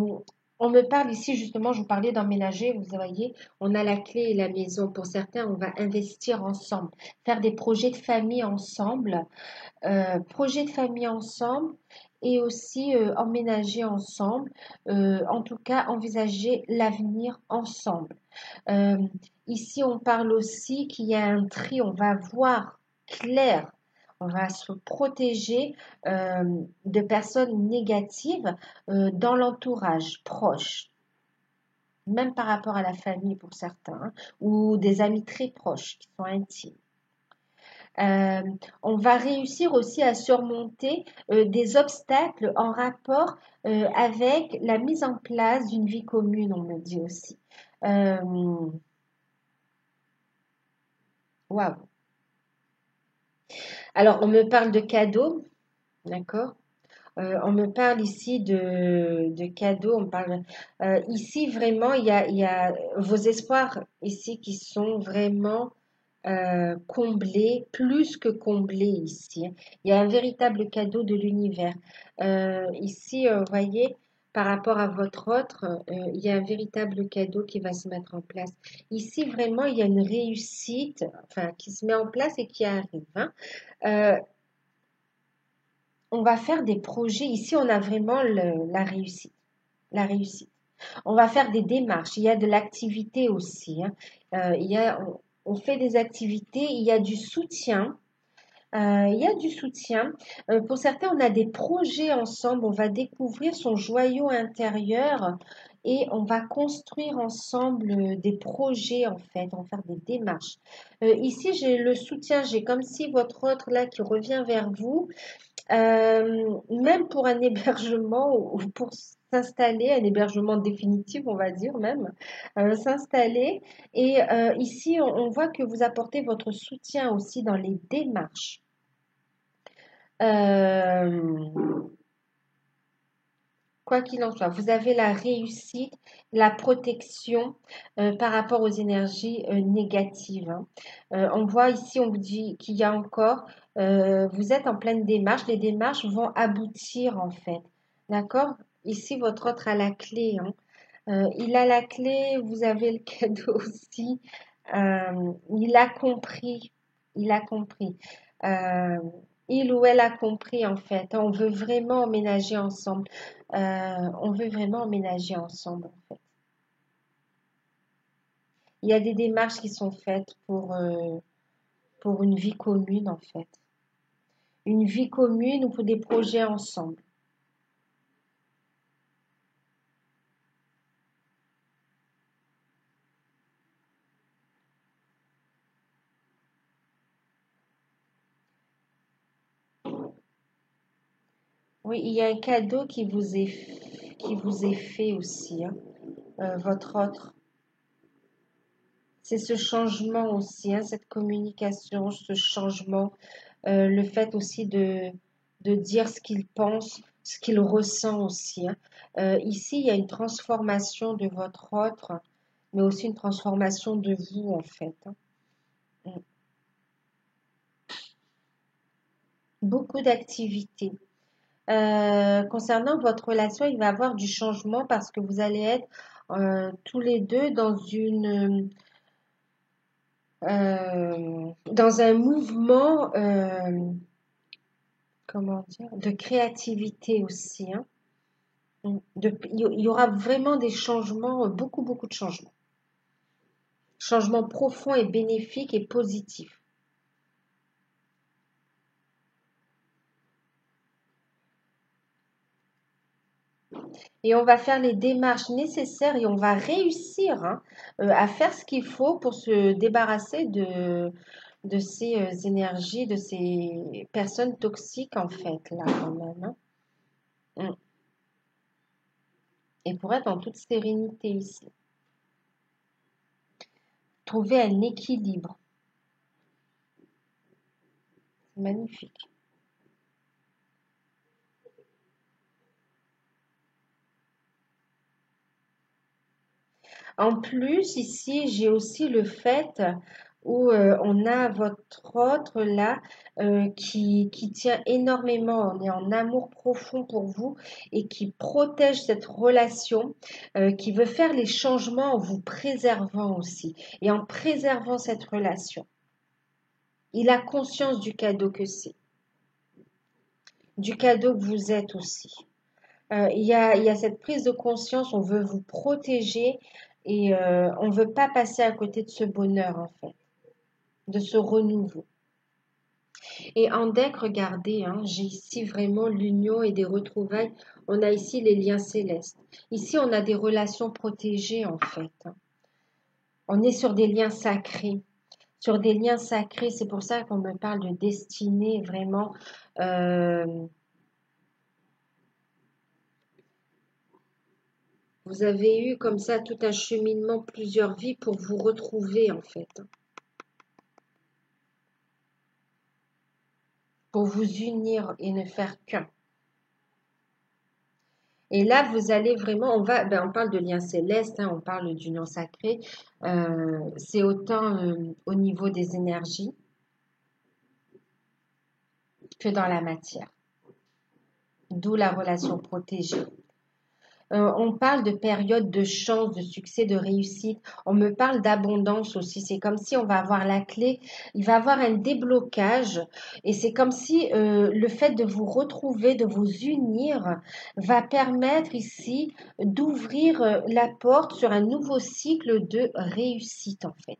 On me parle ici, justement, je vous parlais d'emménager, vous voyez, on a la clé et la maison. Pour certains, on va investir ensemble, faire des projets de famille ensemble, projets de famille ensemble et aussi emménager ensemble, en tout cas envisager l'avenir ensemble. Euh, Ici, on parle aussi qu'il y a un tri, on va voir clair, on va se protéger de personnes négatives dans l'entourage proche, même par rapport à la famille pour certains, hein, ou des amis très proches qui sont intimes. Euh, on va réussir aussi à surmonter des obstacles en rapport avec la mise en place d'une vie commune, on me dit aussi. Euh, Waouh. Alors, on me parle de cadeaux, d'accord? On me parle ici de cadeaux. On parle ici vraiment, il y a vos espoirs ici qui sont vraiment comblés, plus que comblés ici, hein. Il y a un véritable cadeau de l'univers. Ici, vous voyez, par rapport à votre autre, il y a un véritable cadeau qui va se mettre en place. Ici, vraiment, il y a une réussite, enfin, qui se met en place et qui arrive, hein. Euh, on va faire des projets. Ici, on a vraiment la réussite. La réussite. On va faire des démarches. Il y a de l'activité aussi, hein. On fait des activités. Il y a du soutien. Il y a du soutien. Pour certains, on a des projets ensemble. On va découvrir son joyau intérieur et on va construire ensemble des projets en fait. On va faire des démarches. Ici, j'ai le soutien. J'ai comme si votre autre là qui revient vers vous. Même pour un hébergement ou pour s'installer, un hébergement définitif, on va dire même, s'installer. Et ici, on voit que vous apportez votre soutien aussi dans les démarches. Euh, Quoi qu'il en soit, vous avez la réussite, la protection par rapport aux énergies négatives, hein. On voit ici, on vous dit qu'il y a encore, vous êtes en pleine démarche, les démarches vont aboutir en fait. D'accord? Ici, votre autre a la clé, hein. Il a la clé, vous avez le cadeau aussi. Il a compris, il a compris. Euh, il ou elle a compris en fait. On veut vraiment emménager ensemble. On veut vraiment emménager ensemble en fait. Il y a des démarches qui sont faites pour une vie commune en fait. Une vie commune ou pour des projets ensemble. Oui, il y a un cadeau qui vous est fait aussi, hein, votre autre. C'est ce changement aussi, hein, cette communication, ce changement, le fait aussi de dire ce qu'il pense, ce qu'il ressent aussi, hein. Ici, il y a une transformation de votre autre, mais aussi une transformation de vous, en fait, hein. Mm. Beaucoup d'activités. Concernant votre relation, il va y avoir du changement parce que vous allez être tous les deux dans un mouvement, comment dire, de créativité aussi, hein. Il y aura vraiment des changements, beaucoup, beaucoup de changements. Changements profonds et bénéfiques et positifs. Et on va faire les démarches nécessaires et on va réussir, hein, à faire ce qu'il faut pour se débarrasser de ces énergies, de ces personnes toxiques, en fait, là, quand même, hein. Mm. Et pour être en toute sérénité ici. Trouver un équilibre. Magnifique. En plus, ici, j'ai aussi le fait où on a votre autre là qui tient énormément, on est en amour profond pour vous et qui protège cette relation, qui veut faire les changements en vous préservant aussi et en préservant cette relation. Il a conscience du cadeau que c'est, du cadeau que vous êtes aussi. Il y a cette prise de conscience, on veut vous protéger et on ne veut pas passer à côté de ce bonheur en fait, de ce renouveau. Et en deck, regardez, hein, j'ai ici vraiment l'union et des retrouvailles. On a ici les liens célestes. Ici, on a des relations protégées en fait. On est sur des liens sacrés. Sur des liens sacrés, c'est pour ça qu'on me parle de destinée vraiment. Euh, vous avez eu comme ça tout un cheminement, plusieurs vies pour vous retrouver en fait. Pour vous unir et ne faire qu'un. Et là, vous allez vraiment, on parle de lien céleste, hein, on parle d'union sacrée. C'est autant au niveau des énergies que dans la matière. D'où la relation protégée. On parle de période de chance, de succès, de réussite. On me parle d'abondance aussi. C'est comme si on va avoir la clé. Il va y avoir un déblocage. Et c'est comme si le fait de vous retrouver, de vous unir, va permettre ici d'ouvrir la porte sur un nouveau cycle de réussite en fait.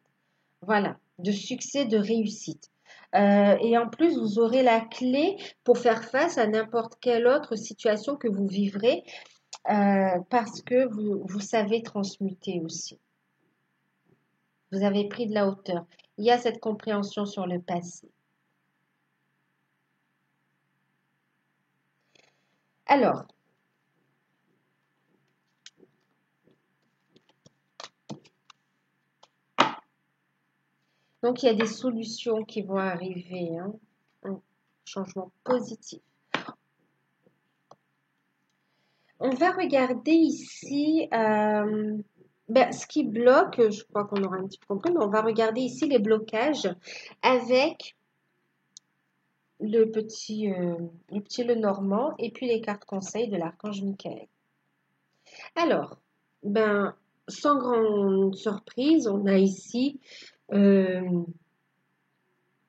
Voilà, de succès, de réussite. Et en plus, vous aurez la clé pour faire face à n'importe quelle autre situation que vous vivrez parce que vous savez transmuter aussi. Vous avez pris de la hauteur. Il y a cette compréhension sur le passé. Alors, donc il y a des solutions qui vont arriver, hein, un changement positif. On va regarder ici ce qui bloque, je crois qu'on aura un petit peu compris, mais on va regarder ici les blocages avec le petit Lenormand et puis les cartes conseils de l'archange Michael. Alors, sans grande surprise, on a ici euh,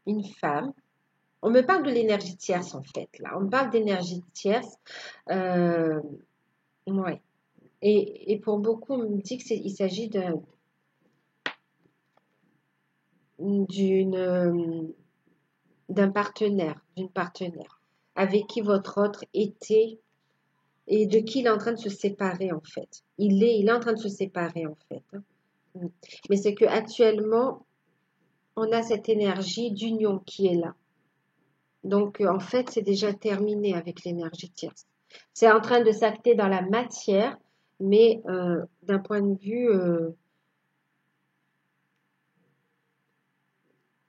une femme. On me parle de l'énergie tierce en fait, là. On me parle d'énergie tierce. Euh, ouais. Et pour beaucoup, on me dit qu'il s'agit d'un partenaire, d'une partenaire, avec qui votre autre était et de qui il est en train de se séparer en fait. Il est en train de se séparer en fait, hein. Mais c'est que actuellement, on a cette énergie d'union qui est là. Donc, en fait, c'est déjà terminé avec l'énergie tierce. C'est en train de s'acter dans la matière, mais d'un point de vue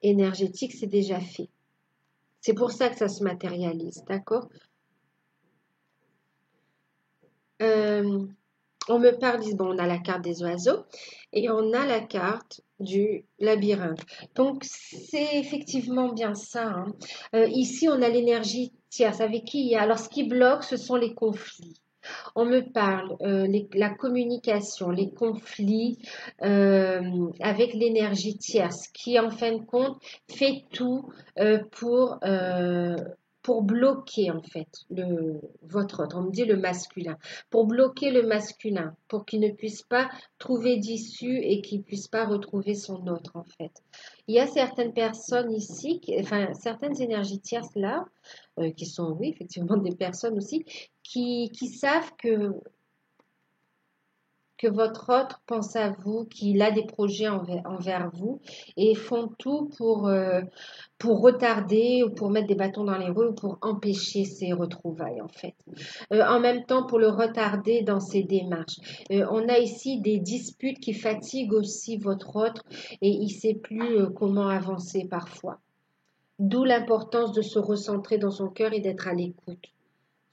énergétique, c'est déjà fait. C'est pour ça que ça se matérialise, d'accord? Euh, on me parle, bon, on a la carte des oiseaux et on a la carte du labyrinthe. Donc, c'est effectivement bien ça, hein. Ici, on a l'énergie tierce avec qui il y a. Alors, ce qui bloque, ce sont les conflits. On me parle la communication, les conflits avec l'énergie tierce qui, en fin de compte, fait tout pour bloquer en fait votre autre. On me dit le masculin. Pour bloquer le masculin, pour qu'il ne puisse pas trouver d'issue et qu'il ne puisse pas retrouver son autre en fait. Il y a certaines personnes ici, enfin certaines énergies tierces là, qui sont oui effectivement des personnes aussi, qui savent que votre autre pense à vous, qu'il a des projets envers vous et font tout pour retarder ou pour mettre des bâtons dans les roues ou pour empêcher ces retrouvailles en fait. En même temps pour le retarder dans ses démarches. On a ici des disputes qui fatiguent aussi votre autre et il ne sait plus comment avancer parfois. D'où l'importance de se recentrer dans son cœur et d'être à l'écoute.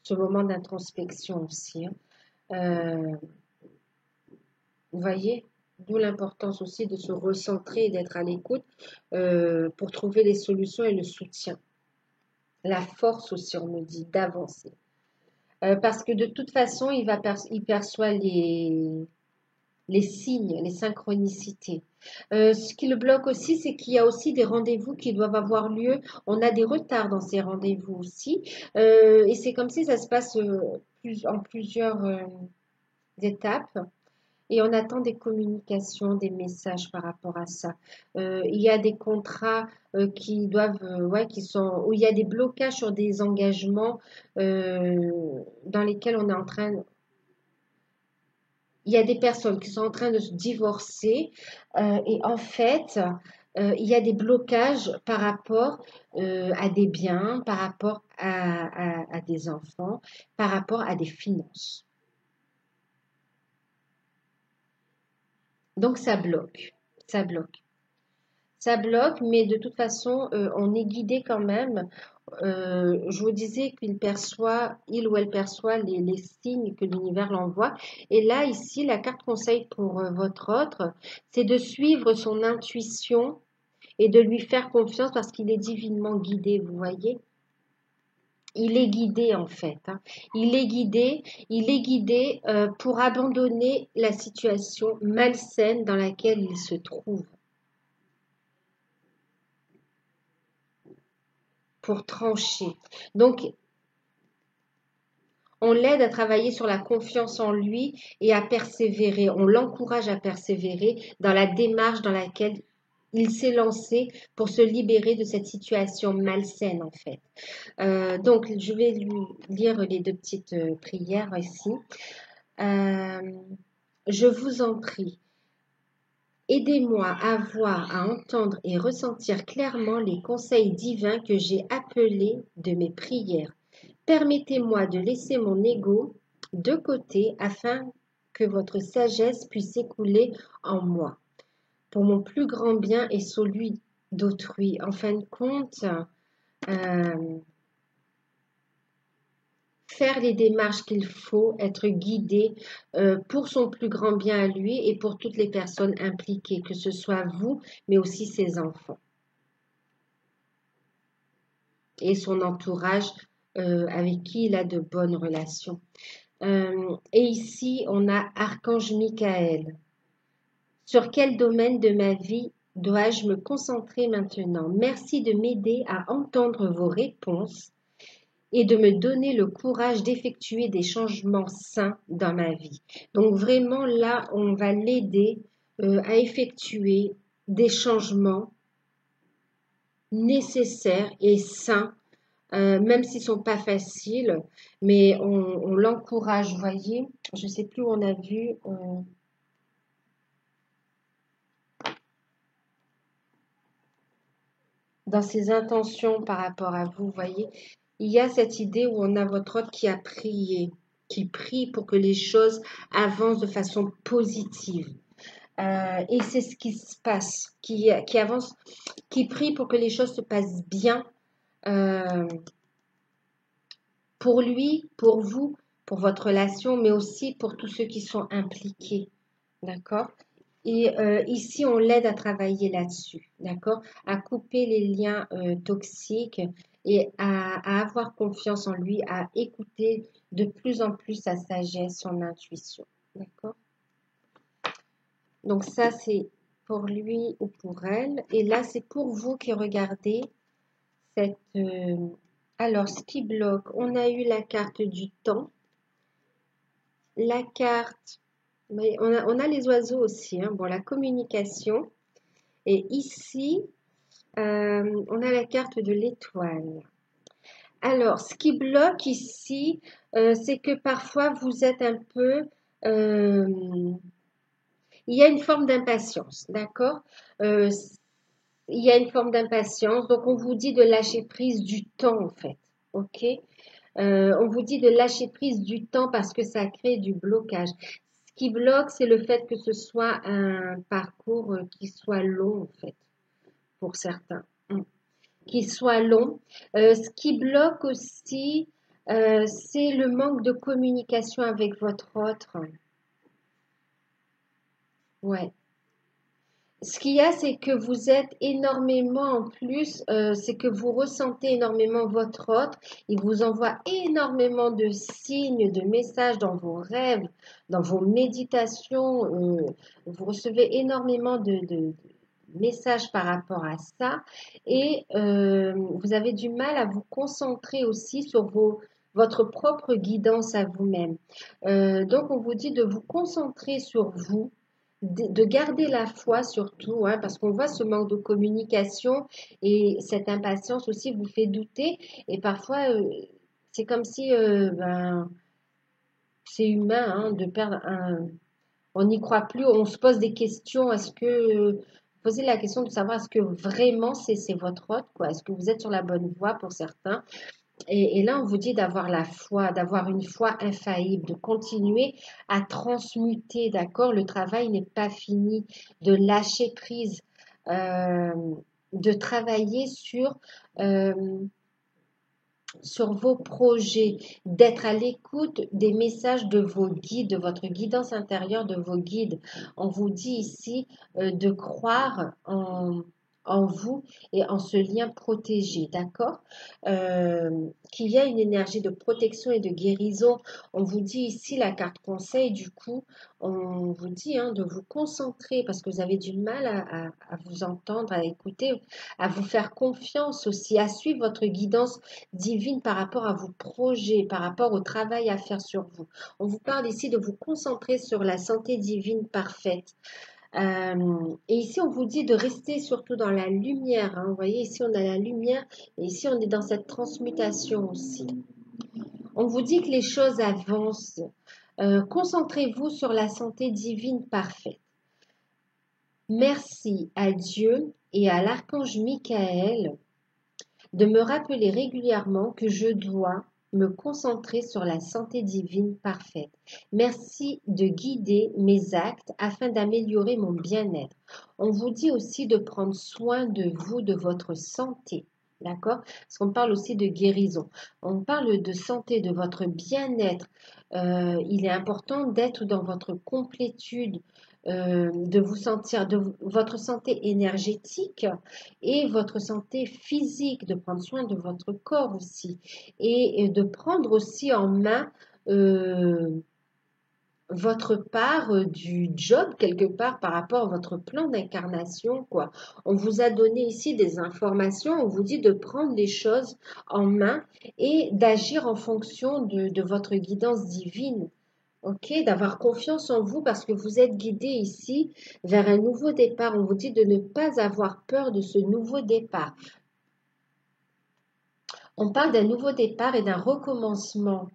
Ce moment d'introspection aussi, hein. Vous voyez? D'où l'importance aussi de se recentrer et d'être à l'écoute pour trouver les solutions et le soutien. La force aussi, on me dit, d'avancer. Parce que de toute façon, il perçoit les signes, les synchronicités. Ce qui le bloque aussi, c'est qu'il y a aussi des rendez-vous qui doivent avoir lieu. On a des retards dans ces rendez-vous aussi. Et c'est comme si ça se passe en plusieurs étapes. Et on attend des communications, des messages par rapport à ça. Il y a des contrats qui doivent, ouais, qui sont, où il y a des blocages sur des engagements dans lesquels on est en train, il y a des personnes qui sont en train de se divorcer et en fait, il y a des blocages par rapport à des biens, par rapport à des enfants, par rapport à des finances. Donc ça bloque, ça bloque. Ça bloque, mais de toute façon, on est guidé quand même. Je vous disais il ou elle perçoit les signes que l'univers l'envoie. Et là, ici, la carte conseil pour votre autre, c'est de suivre son intuition et de lui faire confiance parce qu'il est divinement guidé, vous voyez? Il est guidé en fait, hein. Il est guidé pour abandonner la situation malsaine dans laquelle il se trouve, pour trancher. Donc, on l'aide à travailler sur la confiance en lui et à persévérer. On l'encourage à persévérer dans la démarche dans laquelle il s'est lancé pour se libérer de cette situation malsaine, en fait. Donc, je vais lui lire les deux petites prières ici. Euh, je vous en prie, aidez-moi à voir, à entendre et ressentir clairement les conseils divins que j'ai appelés de mes prières. Permettez-moi de laisser mon ego de côté afin que votre sagesse puisse s'écouler en moi, pour mon plus grand bien et celui d'autrui. En fin de compte, euh, faire les démarches qu'il faut, être guidé pour son plus grand bien à lui et pour toutes les personnes impliquées, que ce soit vous, mais aussi ses enfants et son entourage avec qui il a de bonnes relations. Et ici, on a Archange Michael. Sur quel domaine de ma vie dois-je me concentrer maintenant? Merci de m'aider à entendre vos réponses et de me donner le courage d'effectuer des changements sains dans ma vie. Donc vraiment là, on va l'aider à effectuer des changements nécessaires et sains, même s'ils ne sont pas faciles, mais on l'encourage, vous voyez. Je ne sais plus où on a vu. Dans ses intentions par rapport à vous, voyez, il y a cette idée où on a votre hôte qui a prié, qui prie pour que les choses avancent de façon positive. Et c'est ce qui se passe, qui avance, qui prie pour que les choses se passent bien euh, pour lui, pour vous, pour votre relation, mais aussi pour tous ceux qui sont impliqués. D'accord? Et ici, on l'aide à travailler là-dessus, d'accord? À couper les liens toxiques et à avoir confiance en lui, à écouter de plus en plus sa sagesse, son intuition, d'accord? Donc ça, c'est pour lui ou pour elle. Et là, c'est pour vous qui regardez cette... alors, ce qui bloque, on a eu la carte du temps, la carte... Mais on a les oiseaux aussi, hein, bon, la communication. Et ici, on a la carte de l'étoile. Alors, ce qui bloque ici, c'est que parfois vous êtes un peu... il y a une forme d'impatience, d'accord? Euh, il y a une forme d'impatience, donc on vous dit de lâcher prise du temps en fait, ok? On vous dit de lâcher prise du temps parce que ça crée du blocage. Ce qui bloque, c'est le fait que ce soit un parcours qui soit long en fait, pour certains. Qui soit long. Ce qui bloque aussi, c'est le manque de communication avec votre autre. Ouais. Ce qu'il y a, c'est que vous êtes énormément en plus, c'est que vous ressentez énormément votre autre. Il vous envoie énormément de signes, de messages dans vos rêves, dans vos méditations. Vous recevez énormément de messages par rapport à ça. Et vous avez du mal à vous concentrer aussi sur votre propre guidance à vous-même. Donc, on vous dit de vous concentrer sur vous, de garder la foi surtout, hein, parce qu'on voit ce manque de communication et cette impatience aussi vous fait douter. Et parfois, c'est comme si c'est humain hein, de perdre un. On n'y croit plus, on se pose des questions. Est-ce que. Poser la question de savoir est-ce que vraiment c'est votre hôte, quoi? Est-ce que vous êtes sur la bonne voie pour certains? Et là, on vous dit d'avoir la foi, d'avoir une foi infaillible, de continuer à transmuter, d'accord? Le travail n'est pas fini, de lâcher prise, euh, de travailler euh, sur vos projets, d'être à l'écoute des messages de vos guides, de votre guidance intérieure, de vos guides. On vous dit ici de croire en vous et en ce lien protégé, d'accord? Qu'il y a une énergie de protection et de guérison. On vous dit ici la carte conseil, du coup, on vous dit hein, de vous concentrer parce que vous avez du mal à vous entendre, à écouter, à vous faire confiance aussi, à suivre votre guidance divine par rapport à vos projets, par rapport au travail à faire sur vous. On vous parle ici de vous concentrer sur la santé divine parfaite. Et ici, on vous dit de rester surtout dans la lumière. Hein. Vous voyez, ici, on a la lumière et ici, on est dans cette transmutation aussi. On vous dit que les choses avancent. Concentrez-vous sur la santé divine parfaite. Merci à Dieu et à l'archange Michael de me rappeler régulièrement que je dois me concentrer sur la santé divine parfaite. Merci de guider mes actes afin d'améliorer mon bien-être. On vous dit aussi de prendre soin de vous, de votre santé. D'accord? Parce qu'on parle aussi de guérison. On parle de santé, de votre bien-être. Il est important d'être dans votre complétude, de vous sentir, de votre santé énergétique et votre santé physique, de prendre soin de votre corps aussi et de prendre aussi en main euh, votre part du job quelque part par rapport à votre plan d'incarnation, quoi. On vous a donné ici des informations, on vous dit de prendre les choses en main et d'agir en fonction de votre guidance divine. Ok, d'avoir confiance en vous parce que vous êtes guidé ici vers un nouveau départ. On vous dit de ne pas avoir peur de ce nouveau départ. On parle d'un nouveau départ et d'un recommencement.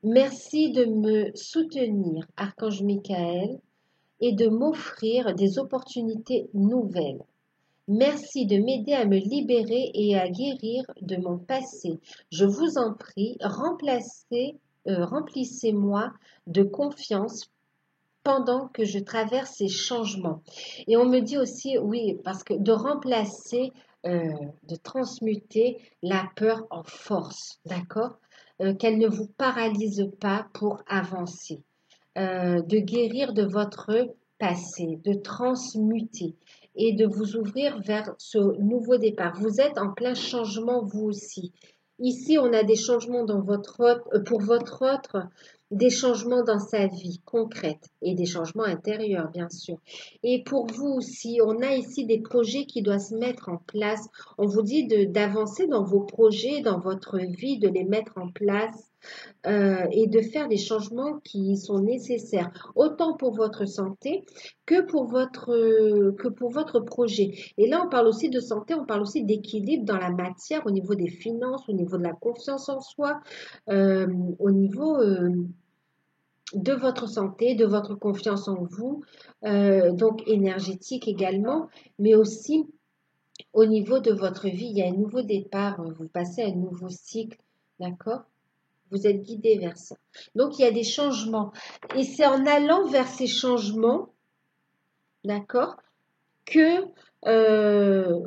Merci de me soutenir, Archange Michael, et de m'offrir des opportunités nouvelles. Merci de m'aider à me libérer et à guérir de mon passé. Je vous en prie, remplissez-moi de confiance pendant que je traverse ces changements. Et on me dit aussi, oui, parce que de remplacer, de transmuter la peur en force, d'accord? Qu'elle ne vous paralyse pas pour avancer. De guérir de votre passé, de transmuter et de vous ouvrir vers ce nouveau départ. Vous êtes en plein changement vous aussi. Ici, on a des changements dans pour votre autre, des changements dans sa vie concrète et des changements intérieurs, bien sûr. Et pour vous aussi, on a ici des projets qui doivent se mettre en place. On vous dit d'avancer dans vos projets, dans votre vie, de les mettre en place et de faire des changements qui sont nécessaires, autant pour votre santé que pour votre projet. Et là, on parle aussi de santé, on parle aussi d'équilibre dans la matière, au niveau des finances, au niveau de la confiance en soi, euh, au niveau de votre santé, de votre confiance en vous, donc énergétique également, mais aussi au niveau de votre vie, il y a un nouveau départ, vous passez à un nouveau cycle, d'accord? Vous êtes guidé vers ça. Donc, il y a des changements. Et c'est en allant vers ces changements, d'accord, que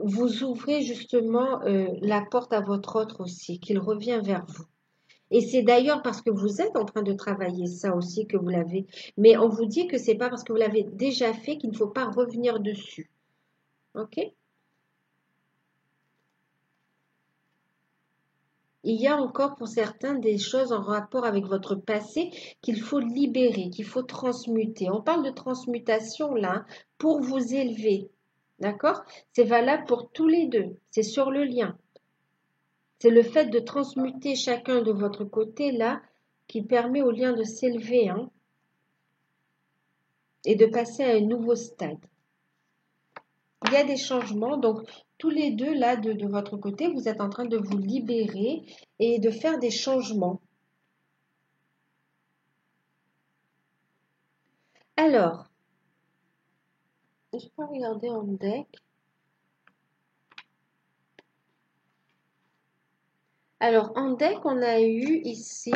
vous ouvrez justement la porte à votre autre aussi, qu'il revient vers vous. Et c'est d'ailleurs parce que vous êtes en train de travailler ça aussi que vous l'avez. Mais on vous dit que c'est pas parce que vous l'avez déjà fait qu'il ne faut pas revenir dessus. OK? Il y a encore pour certains des choses en rapport avec votre passé qu'il faut libérer, qu'il faut transmuter. On parle de transmutation là pour vous élever. D'accord? C'est valable pour tous les deux. C'est sur le lien. C'est le fait de transmuter chacun de votre côté là qui permet au lien de s'élever, hein, et de passer à un nouveau stade. Il y a des changements, donc tous les deux là de votre côté, vous êtes en train de vous libérer et de faire des changements. Alors, je peux regarder en deck. Alors, en deck, on a eu ici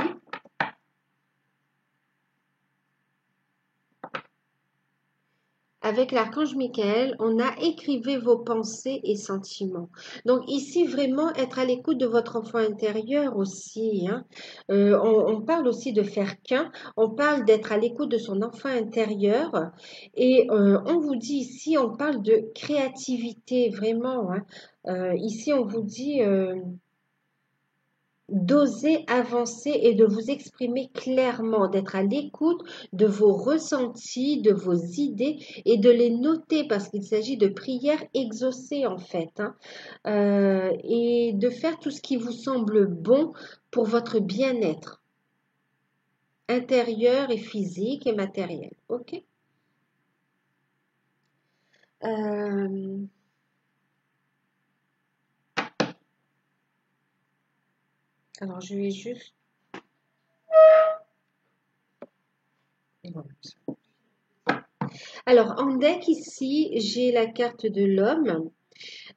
avec l'archange Michael, on a écrivé vos pensées et sentiments. Donc ici, vraiment être à l'écoute de votre enfant intérieur aussi, hein. On parle aussi de faire qu'un, on parle d'être à l'écoute de son enfant intérieur. Et on vous dit ici, on parle de créativité, vraiment, hein. Ici, on vous dit d'oser avancer et de vous exprimer clairement, d'être à l'écoute de vos ressentis, de vos idées et de les noter parce qu'il s'agit de prières exaucées en fait, hein. Et de faire tout ce qui vous semble bon pour votre bien-être intérieur et physique et matériel. Ok. Euh, alors je vais juste. Alors en deck ici, j'ai la carte de l'homme.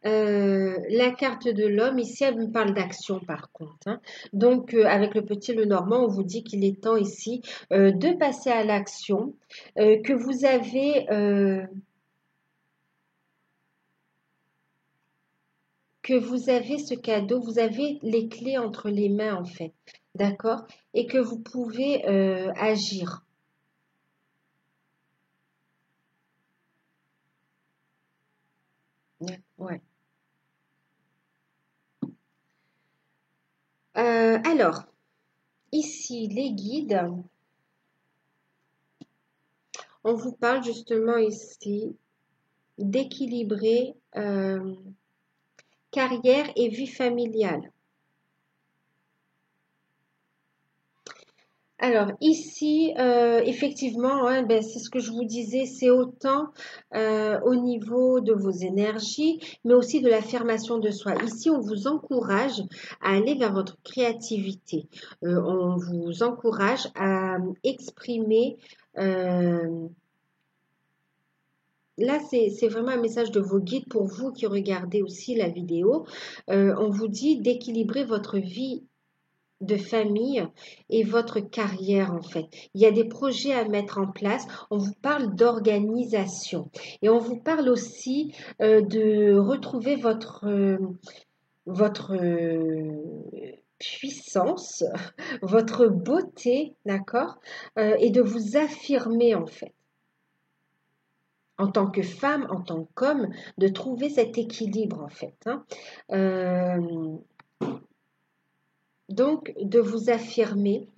La carte de l'homme, ici, elle me parle d'action par contre, hein. Donc, avec le petit le normand, on vous dit qu'il est temps ici de passer à l'action, que vous avez ce cadeau, vous avez les clés entre les mains en fait, d'accord? Et que vous pouvez agir. Ouais. Alors, ici, les guides, on vous parle justement ici d'équilibrer carrière et vie familiale. Alors ici, effectivement, hein, ben, c'est ce que je vous disais, c'est autant au niveau de vos énergies, mais aussi de l'affirmation de soi. Ici, on vous encourage à aller vers votre créativité. On vous encourage à exprimer. Là, c'est vraiment un message de vos guides pour vous qui regardez aussi la vidéo. On vous dit d'équilibrer votre vie de famille et votre carrière en fait. Il y a des projets à mettre en place. On vous parle d'organisation et on vous parle aussi de retrouver votre puissance, votre beauté, d'accord. Et de vous affirmer en fait. En tant que femme, en tant qu'homme, de trouver cet équilibre en fait, hein. Euh, donc, de vous affirmer.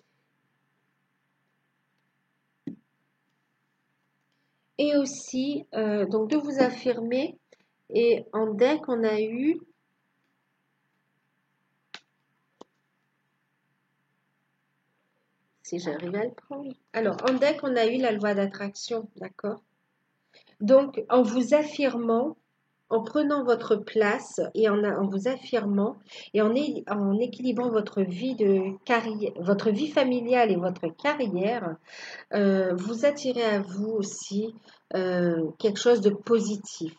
Et aussi, donc de vous affirmer. Et en deck, on a eu, si j'arrive à le prendre. Alors, en deck, on a eu la loi d'attraction, d'accord? Donc, en vous affirmant, en prenant votre place et en vous affirmant et en équilibrant votre vie de carrière, votre vie familiale et votre carrière, vous attirez à vous aussi quelque chose de positif.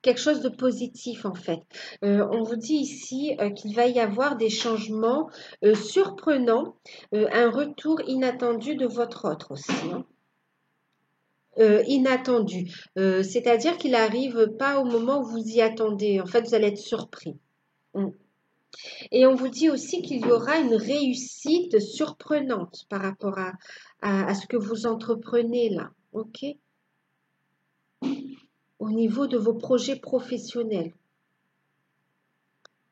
Quelque chose de positif en fait. On vous dit ici qu'il va y avoir des changements surprenants, un retour inattendu de votre autre aussi, hein. Inattendu, c'est-à-dire qu'il arrive pas au moment où vous y attendez. En fait, vous allez être surpris. Mm. Et on vous dit aussi qu'il y aura une réussite surprenante par rapport à ce que vous entreprenez là, ok? Au niveau de vos projets professionnels.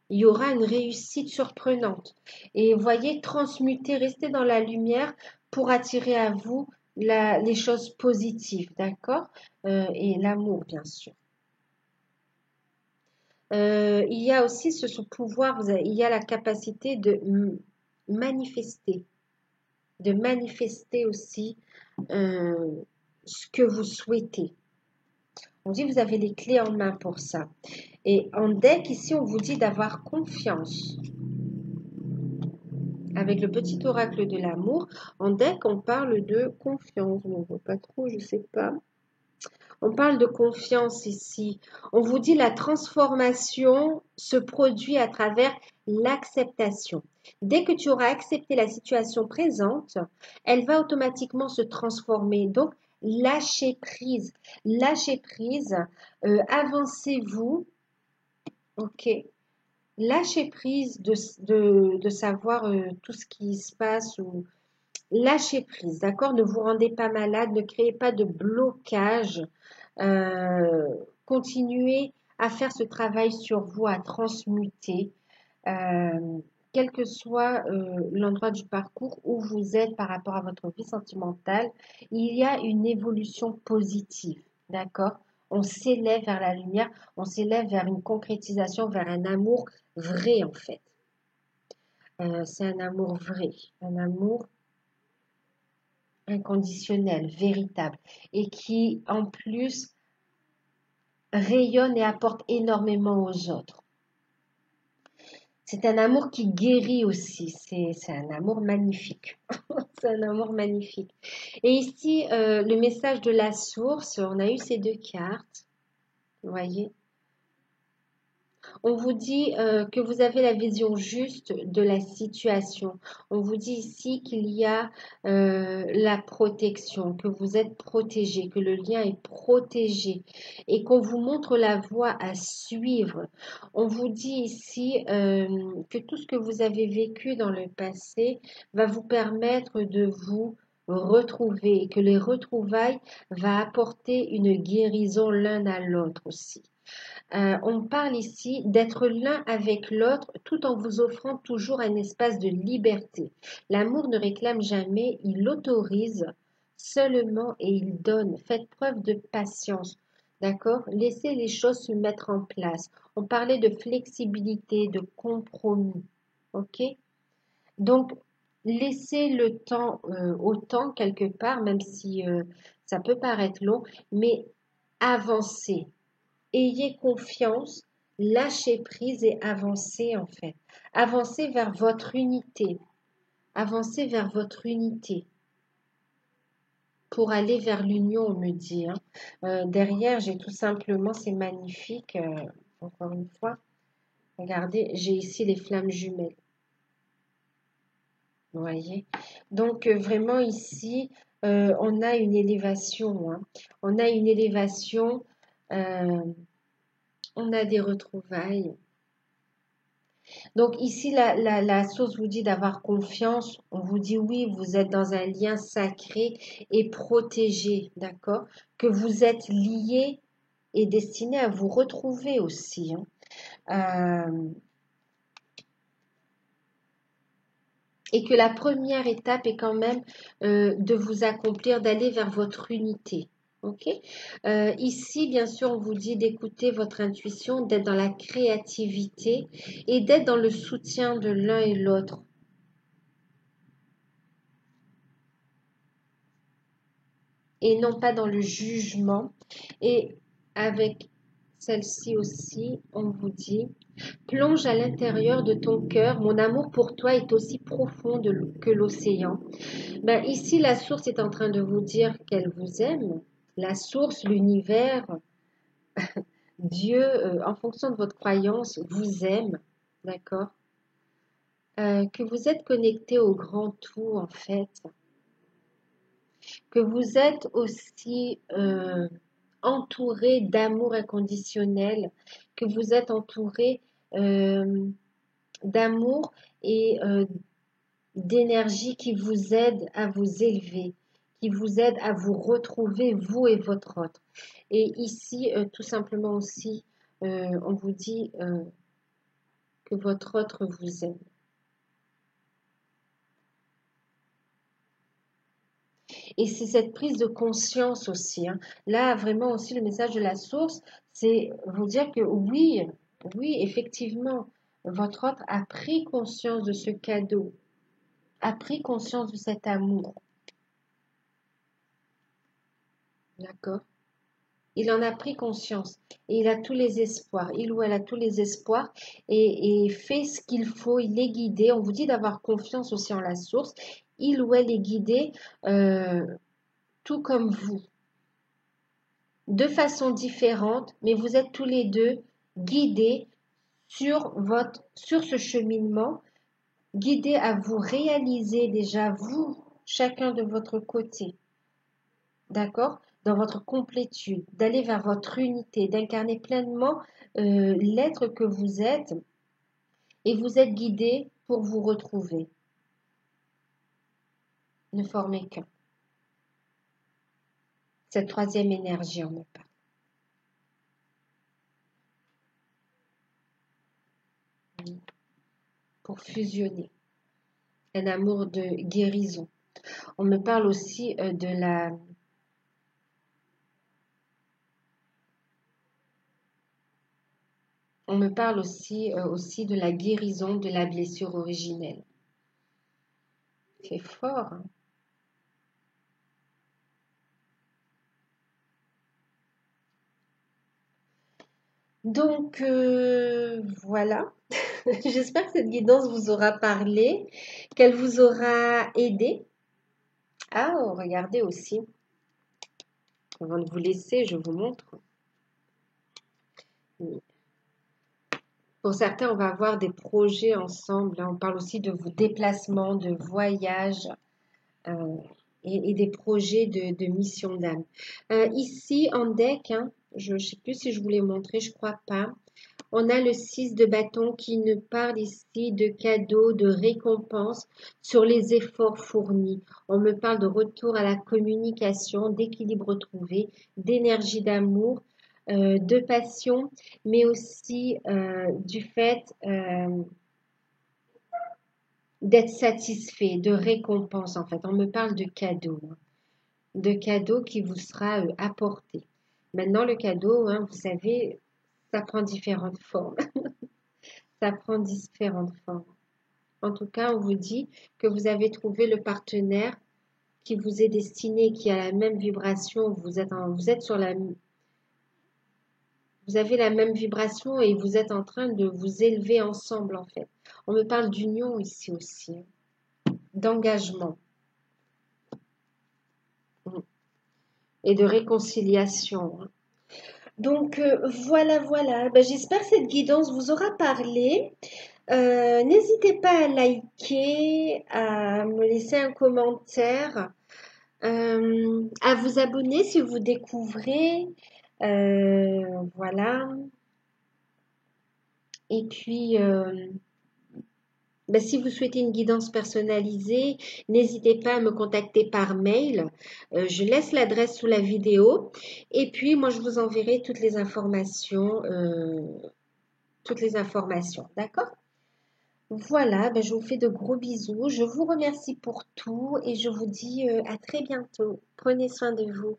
Il y aura une réussite surprenante. Et voyez, transmuter, rester dans la lumière pour attirer à vous les choses positives, d'accord? Et l'amour, bien sûr. Il y a aussi ce pouvoir, il y a la capacité manifester, de manifester aussi ce que vous souhaitez. On dit que vous avez les clés en main pour ça. Et en deck, ici, on vous dit d'avoir confiance. Avec le petit oracle de l'amour, en deck, on parle de confiance. On ne voit pas trop, je ne sais pas. On parle de confiance ici. On vous dit la transformation se produit à travers l'acceptation. Dès que tu auras accepté la situation présente, elle va automatiquement se transformer. Donc, lâchez prise. Lâchez prise. Avancez-vous. OK. Lâchez prise de savoir tout ce qui se passe ou lâchez prise, d'accord? Ne vous rendez pas malade, ne créez pas de blocage. Continuez à faire ce travail sur vous, à transmuter, euh, quel que soit l'endroit du parcours où vous êtes par rapport à votre vie sentimentale, il y a une évolution positive, d'accord? On s'élève vers la lumière, on s'élève vers une concrétisation, vers un amour vrai en fait. C'est un amour vrai, un amour inconditionnel, véritable, et qui en plus rayonne et apporte énormément aux autres. C'est un amour qui guérit aussi, c'est un amour magnifique. C'est un amour magnifique. Et ici, le message de la source, on a eu ces deux cartes, vous voyez. On vous dit que vous avez la vision juste de la situation. On vous dit ici qu'il y a la protection, que vous êtes protégé, que le lien est protégé et qu'on vous montre la voie à suivre. On vous dit ici que tout ce que vous avez vécu dans le passé va vous permettre de vous retrouver et que les retrouvailles va apporter une guérison l'un à l'autre aussi. On parle ici d'être l'un avec l'autre tout en vous offrant toujours un espace de liberté. L'amour ne réclame jamais, il autorise seulement et il donne. Faites preuve de patience. D'accord? Laissez les choses se mettre en place. On parlait de flexibilité, de compromis. OK? Donc, laissez le temps au temps quelque part, même si ça peut paraître long, mais avancez. Ayez confiance, lâchez prise et avancez en fait. Avancez vers votre unité. Avancez vers votre unité pour aller vers l'union, on me dit, hein. Derrière, j'ai tout simplement, c'est magnifique, encore une fois. Regardez, j'ai ici les flammes jumelles. Vous voyez? Donc, vraiment ici, on a une élévation, hein. On a une élévation, euh, on a des retrouvailles. Donc ici, la source vous dit d'avoir confiance. On vous dit oui, vous êtes dans un lien sacré et protégé, d'accord? Que vous êtes lié et destiné à vous retrouver aussi, hein. Et que la première étape est quand même de vous accomplir, d'aller vers votre unité. Ok. Ici, bien sûr, on vous dit d'écouter votre intuition, d'être dans la créativité et d'être dans le soutien de l'un et l'autre. Et non pas dans le jugement. Et avec celle-ci aussi, on vous dit, plonge à l'intérieur de ton cœur, mon amour pour toi est aussi profond que l'océan. Ben, ici, la source est en train de vous dire qu'elle vous aime. La source, l'univers, Dieu, en fonction de votre croyance, vous aime, d'accord? Que vous êtes connecté au grand tout, en fait. Que vous êtes aussi entouré d'amour inconditionnel, que vous êtes entouré d'amour et d'énergie qui vous aide à vous élever, qui vous aide à vous retrouver, vous et votre autre. Et ici, tout simplement aussi, on vous dit que votre autre vous aime. Et c'est cette prise de conscience aussi, hein. Là, vraiment aussi, le message de la source, c'est vous dire que oui, oui, effectivement, votre autre a pris conscience de ce cadeau, a pris conscience de cet amour. D'accord? Il en a pris conscience et il a tous les espoirs. Il ou elle a tous les espoirs et fait ce qu'il faut. Il est guidé. On vous dit d'avoir confiance aussi en la source. Il ou elle est guidé euh, tout comme vous, de façon différente, mais vous êtes tous les deux guidés sur ce cheminement, guidés à vous réaliser déjà vous, chacun de votre côté. D'accord? Dans votre complétude, d'aller vers votre unité, d'incarner pleinement l'être que vous êtes et vous êtes guidé pour vous retrouver. Ne formez qu'un. Cette troisième énergie en me parle. Pour fusionner. Un amour de guérison. On me parle aussi de la... On me parle aussi de la guérison de la blessure originelle. C'est fort, hein? Donc, voilà. J'espère que cette guidance vous aura parlé, qu'elle vous aura aidé. Ah, oh, regardez aussi. Avant de vous laisser, je vous montre. Pour certains, on va avoir des projets ensemble, hein. On parle aussi de vos déplacements, de voyages euh, et des projets de mission d'âme. Ici, en deck, hein, je ne sais plus si je vous l'ai montré, je crois pas. On a le 6 de bâton qui nous parle ici de cadeaux, de récompenses sur les efforts fournis. On me parle de retour à la communication, d'équilibre trouvé, d'énergie d'amour, de passion, mais aussi du fait d'être satisfait, de récompense en fait. On me parle de cadeaux qui vous sera apporté. Maintenant, le cadeau, hein, vous savez, ça prend différentes formes. Ça prend différentes formes. En tout cas, on vous dit que vous avez trouvé le partenaire qui vous est destiné, qui a la même vibration. Vous êtes sur vous avez la même vibration et vous êtes en train de vous élever ensemble en fait. On me parle d'union ici aussi, hein, d'engagement et de réconciliation. Donc voilà, voilà. Ben, j'espère que cette guidance vous aura parlé. N'hésitez pas à liker, à me laisser un commentaire, à vous abonner si vous découvrez. Voilà. Et puis, ben, si vous souhaitez une guidance personnalisée, n'hésitez pas à me contacter par mail. Je laisse l'adresse sous la vidéo. Et puis, moi, je vous enverrai toutes les informations. D'accord? Voilà, ben je vous fais de gros bisous. Je vous remercie pour tout et je vous dis à très bientôt. Prenez soin de vous.